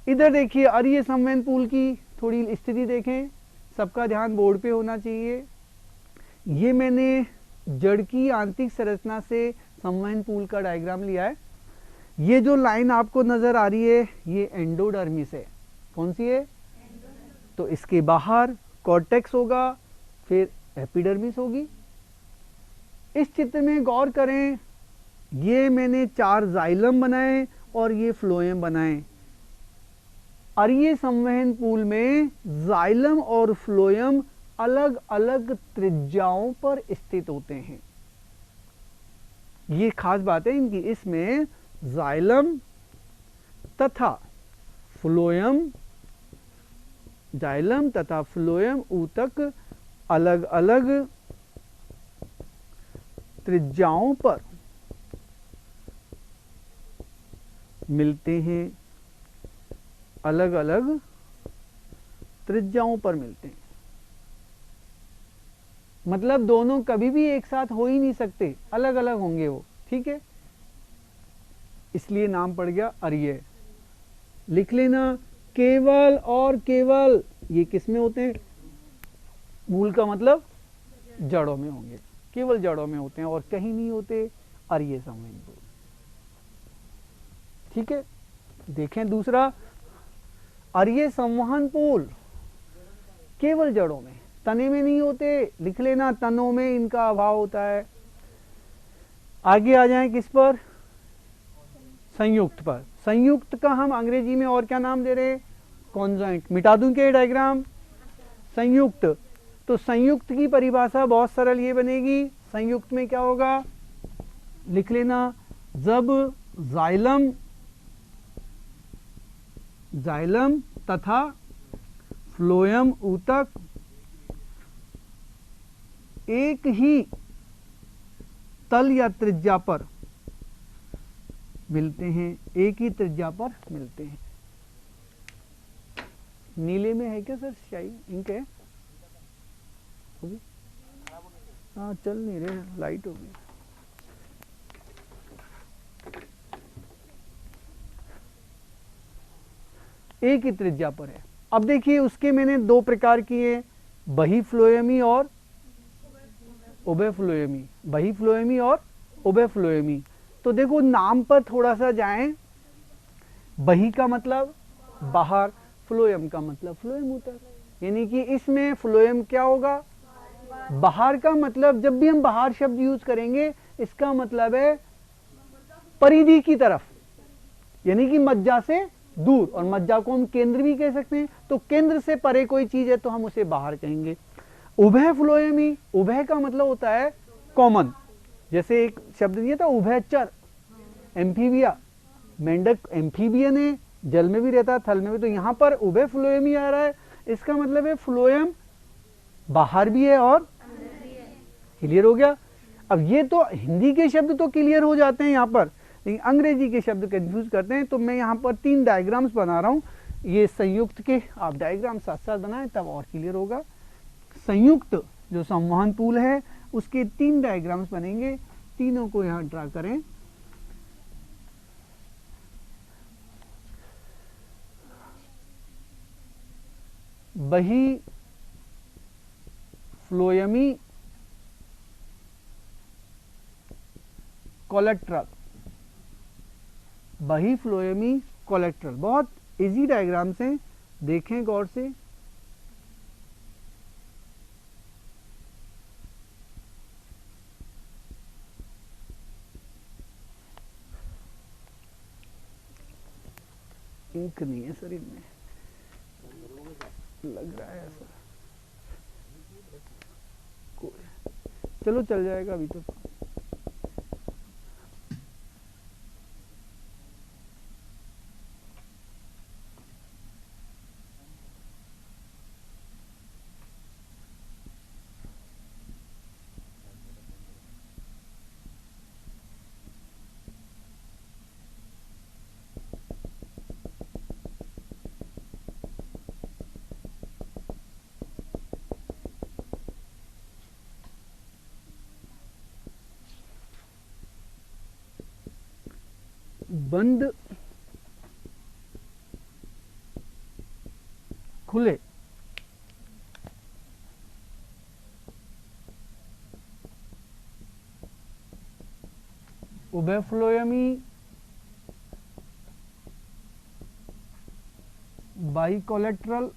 [SPEAKER 1] इधर देखिए अरीय संवहन पूल की थोड़ी स्थिति देखें, सबका ध्यान बोर्ड पे होना चाहिए। ये मैंने जड़ की आंतरिक संरचना से संवहन पूल का डायग्राम लिया है। ये जो लाइन आपको नजर आ रही है ये एंडोडर्मिस है। कौन सी है? तो इसके बाहर कॉर्टेक्स होगा, फिर एपिडर्मिस होगी। इस चित्र में गौर करें, ये मैंने 4 जाइलम बनाए और ये फ्लोएम बनाए। अरीय संवहन पूल में जाइलम और फ्लोएम अलग अलग त्रिज्याओं पर स्थित होते हैं। ये खास बात है इनकी, इसमें जाइलम तथा फ्लोएम, जाइलम तथा फ्लोएम ऊतक अलग अलग त्रिज्याओं पर मिलते हैं, अलग अलग त्रिज्याओं पर मिलते हैं। मतलब दोनों कभी भी एक साथ हो ही नहीं सकते, अलग अलग होंगे वो। ठीक है, इसलिए नाम पड़ गया अरीय। लिख लेना, केवल और केवल ये किसमें होते हैं? मूल का मतलब जड़ों में होंगे, केवल जड़ों में होते हैं और कहीं नहीं होते। अरीय संवहन पूल। ठीक है, देखें दूसरा, अरीय संवहन पूल केवल जड़ों में, तने में नहीं होते। लिख लेना, तनों में इनका अभाव होता है। आगे आ जाएं किस पर? संयुक्त पर। संयुक्त का हम अंग्रेजी में और क्या नाम दे रहे हैं? कॉन्जॉइंट। मिटा दूं क्या डायग्राम? संयुक्त। तो संयुक्त की परिभाषा बहुत सरल ये बनेगी, संयुक्त में क्या होगा? लिख लेना, जब जाइलम तथा फ्लोएम ऊतक एक ही तल या त्रिज्या पर मिलते हैं, एक ही त्रिज्या पर मिलते हैं। नीले में है क्या सर स्याही इंक है? हाँ चल नहीं रहे, लाइट हो गई। एक ही त्रिज्या पर है। अब देखिए उसके मैंने दो प्रकार किए, बही फ्लोएमी और उभय फ्लोएमी, बही फ्लोएमी और उभय फ्लोएमी। तो देखो नाम पर थोड़ा सा जाएं, बही का मतलब बाहर, फ्लोएम का मतलब फ्लोएम ऊतक, यानी कि इसमें फ्लोएम क्या होगा, बाहर का मतलब जब भी हम बाहर शब्द यूज करेंगे इसका मतलब है परिधि की तरफ, यानी कि मज्जा से दूर, और मज्जा को हम केंद्र भी कह सकते हैं, तो केंद्र से परे कोई चीज है तो हम उसे बाहर कहेंगे। उभय फ्लोएमी, उभय का मतलब होता है कॉमन, जैसे एक शब्द दिया था उभयचर, एम्फीबिया, मेंढक एम्फीबियन है, जल में भी रहता है थल में भी, तो यहां पर उभय फ्लोएमी आ रहा है, इसका मतलब है फ्लोएम बाहर भी है और क्लियर हो गया। अब ये तो हिंदी के शब्द तो क्लियर हो जाते हैं यहाँ पर, लेकिन अंग्रेजी के शब्द कंफ्यूज करते हैं, तो मैं यहाँ पर 3 डायग्राम्स बना रहा हूँ, ये संयुक्त के आप डायग्राम साथ साथ बनाएं तब और क्लियर होगा। संयुक्त जो संवहन पुल है उसके 3 डायग्राम्स बनेंगे, तीनों को यहाँ ड्रा करें। बही फ्लोएमी कोलेट्रल, बही फ्लोएमी कोलेट्रल, बहुत इजी डायग्राम्स हैं, देखें गौर से। इंक नहीं है सर इनमें, लग रहा है ऐसा, चलो चल जाएगा अभी तो। बंद खुले उभय फ्लोएमी bicollateral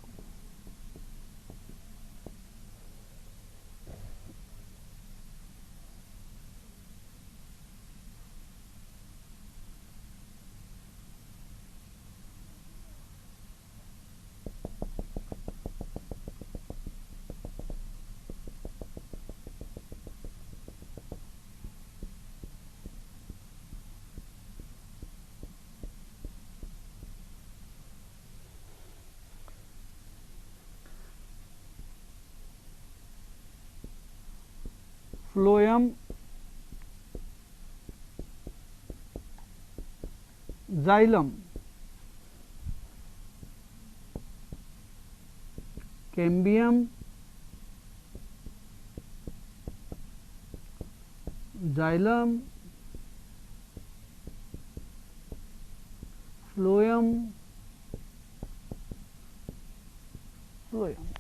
[SPEAKER 1] phloem xylem cambium xylem phloem phloem.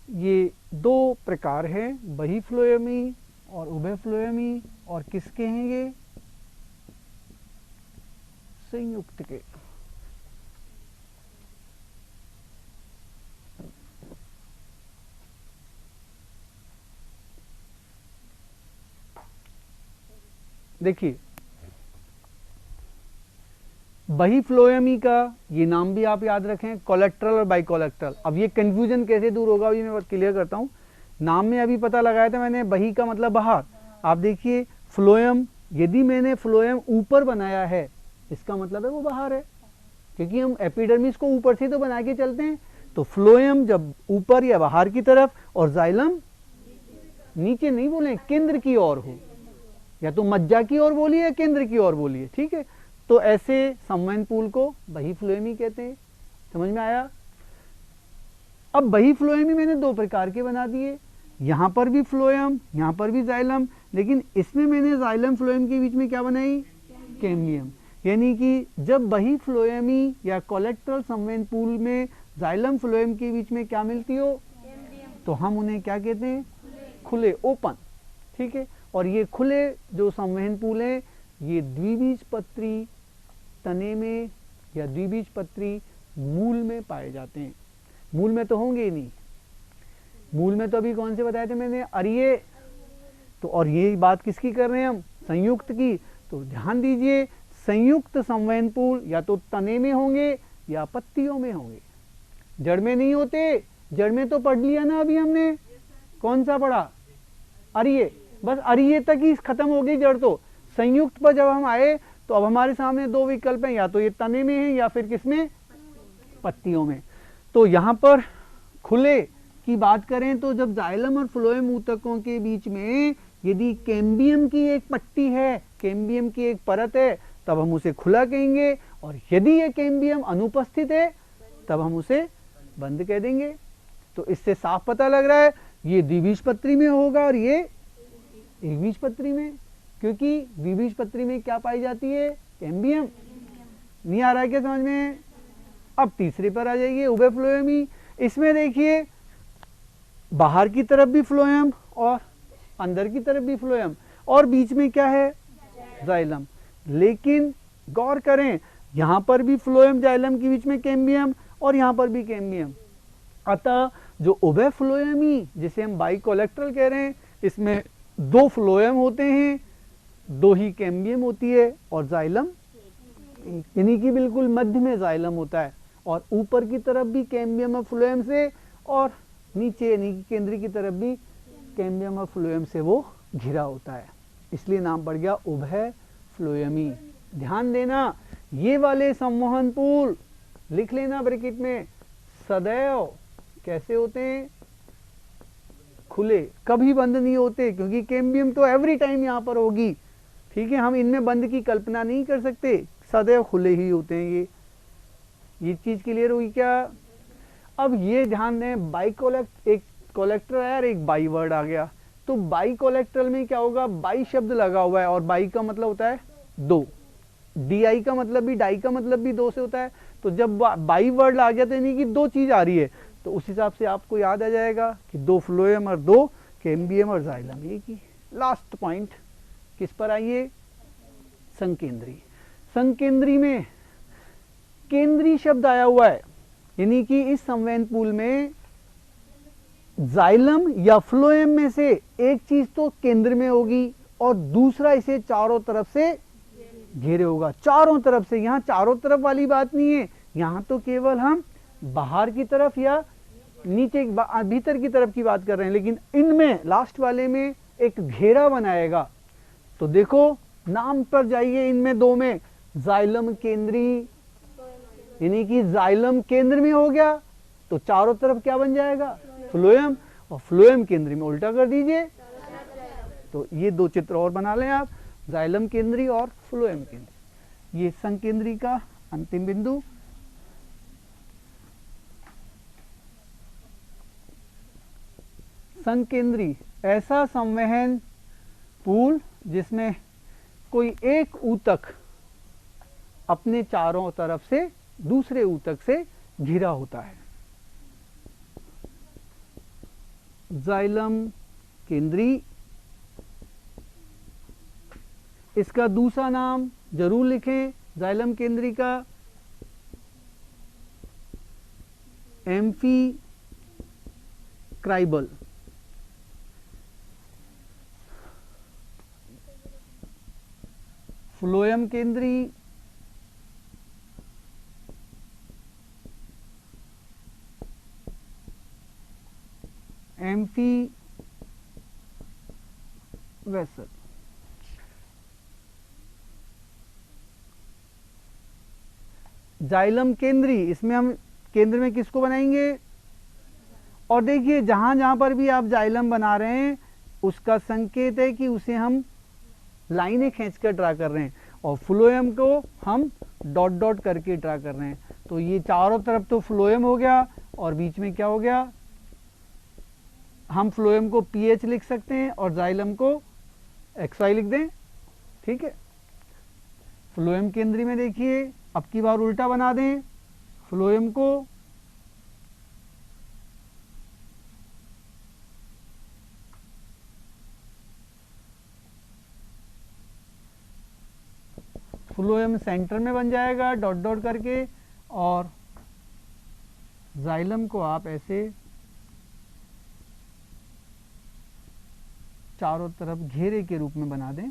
[SPEAKER 1] ये 2 प्रकार हैं, बही फ्लोएमी और उभय फ्लोएमी, और किसके हैं ये, संयुक्त के। देखिए बही फ्लोएमी का ये नाम भी आप याद रखें, कोलेट्रल और बाइकोलेट्रल। अब ये कंफ्यूजन कैसे दूर होगा ये मैं क्लियर करता हूँ। नाम में अभी पता लगाया था मैंने, बही का मतलब बाहर, आप देखिए फ्लोएम, यदि मैंने फ्लोएम ऊपर बनाया है इसका मतलब है वो बाहर है, क्योंकि हम एपिडर्मिस को ऊपर से तो बना के चलते हैं। तो फ्लोएम जब ऊपर या बाहर की तरफ और जाइलम नीचे नहीं बोले, केंद्र की ओर हो, या तो मज्जा की ओर बोलिए या केंद्र की ओर बोलिए, ठीक है। तो ऐसे संवहन पूल को बही फ्लोएमी कहते हैं। समझ में आया? अब बही फ्लोएमी मैंने दो प्रकार के बना दिए, यहां पर भी फ्लोएम, यहां पर भी जाइलम, लेकिन इसमें मैंने जाइलम फ्लोएम के बीच में क्या बनाई? कैम्बियम। यानी कि जब बही फ्लोएमी या कोलेक्ट्रल संवहन पूल में जाइलम फ्लोएम के बीच में क्या मिलती हो, तो हम उन्हें क्या कहते हैं? खुले, ओपन, ठीक है। और ये खुले जो संवहन पूल है ये द्विबीजपत्री तने में या द्विबीजपत्री मूल में पाए जाते हैं। मूल में तो होंगे ही नहीं, मूल में तो अभी कौन से बताए थे मैंने? अरिये। तो और ये बात किसकी कर रहे हैं हम? संयुक्त की। तो ध्यान दीजिए, संयुक्त संवहन पूल या तो तने में होंगे या पत्तियों में होंगे, जड़ में नहीं होते। जड़ में तो पढ़ लिया ना अभी हमने, कौन सा पढ़ा? अरिये। बस अरिये तक ही खत्म हो गई जड़। तो संयुक्त पर जब हम आए तो अब हमारे सामने दो विकल्प हैं, या तो ये तने में है या फिर किसमें? पत्तियों में। तो यहां पर खुले की बात करें तो जब जाइलम और फ्लोएम ऊतकों के बीच में यदि कैम्बियम की एक पट्टी है, कैम्बियम की एक परत है, तब हम उसे खुला कहेंगे, और यदि ये कैम्बियम अनुपस्थित है तब हम उसे बंद कह देंगे। तो इससे साफ पता लग रहा है ये द्विबीजपत्री में होगा और ये एकबीजपत्री में, क्योंकि द्विबीजपत्री में क्या पाई जाती है? कैम्बियम। नहीं आ रहा है क्या समझ में? अब तीसरे पर आ जाइए, उभय फ्लोएमी। इसमें देखिए बाहर की तरफ भी फ्लोएम और अंदर की तरफ भी फ्लोएम, और बीच में क्या है? जाइलम। लेकिन गौर करें, यहां पर भी फ्लोएम जाइलम के बीच में कैम्बियम और यहां पर भी कैम्बियम। अतः जो उभय फ्लोएमी जिसे हम बाइकोलेक्ट्रल कह रहे हैं, इसमें दो फ्लोएम होते हैं, दो ही कैम्बियम होती है और जाइलम, यानी कि बिल्कुल मध्य में जाइलम होता है, और ऊपर की तरफ भी कैम्बियम और फ्लोएम से, और नीचे यानी कि केंद्र की तरफ भी कैम्बियम और फ्लोएम से वो घिरा होता है। इसलिए नाम पड़ गया उभय फ्लोएमी। ध्यान देना, ये वाले संवहन पूल लिख लेना ब्रैकेट में, सदैव कैसे होते हैं? खुले, कभी बंद नहीं होते, क्योंकि कैम्बियम तो एवरी टाइम यहां पर होगी, ठीक है। हम इनमें बंद की कल्पना नहीं कर सकते, सदैव खुले ही होते हैं। ये चीज क्लियर हुई क्या? अब ये ध्यान दें, बाइकोलेक्ट, एक कोलेक्टर है और एक बाई वर्ड आ गया। तो बाइकोलेक्ट्रल में क्या होगा? बाई शब्द लगा हुआ है, और बाई का मतलब होता है दो, डी का मतलब भी, डाई का मतलब भी दो से होता है। तो जब बाई वर्ड आ गया तो यानी कि दो चीज आ रही है, तो उस हिसाब से आपको याद आ जाएगा कि दो फ्लोएम और दो कैम्बियम और जाइलम। ये की लास्ट पॉइंट किस पर आइए? संकेंद्री। संकेंद्री में केंद्री शब्द आया हुआ है, यानी कि इस संवहन पूल में जाइलम या फ्लोएम में से एक चीज तो केंद्र में होगी और दूसरा इसे चारों तरफ से घेरे होगा। चारों तरफ से, यहां चारों तरफ वाली बात नहीं है, यहां तो केवल हम बाहर की तरफ या नीचे भीतर की तरफ की बात कर रहे हैं, लेकिन इनमें लास्ट वाले में एक घेरा बनाएगा। तो देखो नाम पर जाइए, इनमें दो में जाइलम केंद्री, यानी कि जाइलम केंद्र में हो गया तो चारों तरफ क्या बन जाएगा? फ्लोएम, और फ्लोएम केंद्री में उल्टा कर दीजिए। तो ये दो चित्र और बना लें आप, जाइलम केंद्री और फ्लोएम केंद्री। ये संकेंद्री का अंतिम बिंदु। संकेंद्री ऐसा संवहन पूल जिसमें कोई एक ऊतक अपने चारों तरफ से दूसरे ऊतक से घिरा होता है। जाइलम केंद्री, इसका दूसरा नाम जरूर लिखें जाइलम केंद्री का, एम्फीक्राइबल। फ्लोएम केंद्री एम्फी वेसल। जाइलम केंद्री, इसमें हम केंद्र में किसको बनाएंगे? और देखिए जहां जहां पर भी आप जाइलम बना रहे हैं उसका संकेत है कि उसे हम लाइनें खींचकर ड्रा कर रहे हैं, और फ्लोएम को हम डॉट डॉट करके ड्रा कर रहे हैं। तो ये चारों तरफ तो फ्लोएम हो गया, और बीच में क्या हो गया? हम फ्लोएम को पीएच लिख सकते हैं और जाइलम को XY लिख दें, ठीक है। फ्लोएम केंद्री में देखिए अब की बार उल्टा बना दें, फ्लोएम को फ्लोएम सेंटर में बन जाएगा डॉट डॉट करके, और जाइलम को आप ऐसे चारों तरफ घेरे के रूप में बना दें,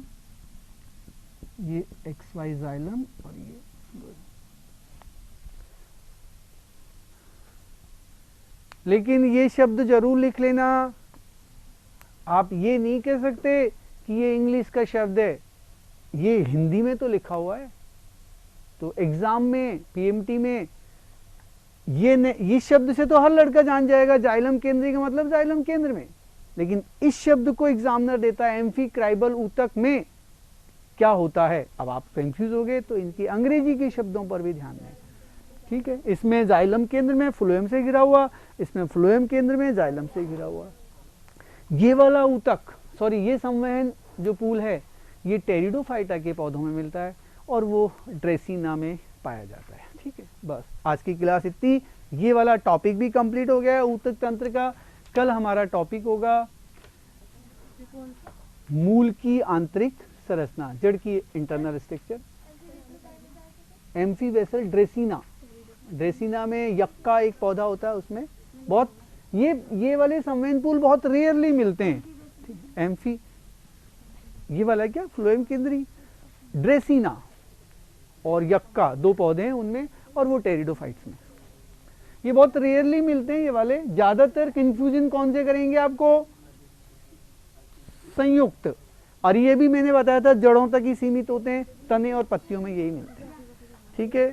[SPEAKER 1] ये XY जाइलम और ये फ्लोएम। लेकिन ये शब्द जरूर लिख लेना, आप ये नहीं कह सकते कि ये इंग्लिश का शब्द है, ये हिंदी में तो लिखा हुआ है। तो एग्जाम में पीएमटी में ये शब्द से तो हर लड़का जान जाएगा जाइलम केंद्री का मतलब जाइलम केंद्र में, लेकिन इस शब्द को एग्जामिनर देता है एम्फीक्राइबल ऊतक में क्या होता है। अब आप कंफ्यूज हो गए तो इनकी अंग्रेजी के शब्दों पर भी ध्यान दें, ठीक है। इसमें जाइलम केंद्र में फ्लोएम से घिरा हुआ, इसमें फ्लोएम केंद्र में जाइलम से घिरा हुआ। ये वाला ऊतक, सॉरी ये संवहन जो पुल है ये टेरिडोफाइटा के पौधों में मिलता है और वो ड्रेसिना में पाया जाता है, ठीक है। बस आज की क्लास इतनी, ये वाला टॉपिक भी कंप्लीट हो गया है ऊतक तंत्र का। कल हमारा टॉपिक होगा मूल की आंतरिक संरचना, जड़ की इंटरनल स्ट्रक्चर। एम्फीवेसल ड्रेसिना, ड्रेसिना में यक्का एक पौधा होता है, उसमें बहुत ये वाले संवहन पुल बहुत रेयरली मिलते हैं। एम्फी, ये वाला क्या फ्लोएम केंद्री, ड्रेसिना और यक्का दो पौधे हैं उनमें, और वो टेरिडोफाइट्स में। ये बहुत रेयरली मिलते हैं ये वाले। ज्यादातर कंफ्यूजन कौन से करेंगे आपको? संयुक्त, और ये भी मैंने बताया था जड़ों तक ही सीमित होते हैं, तने और पत्तियों में यही मिलते हैं, ठीक है।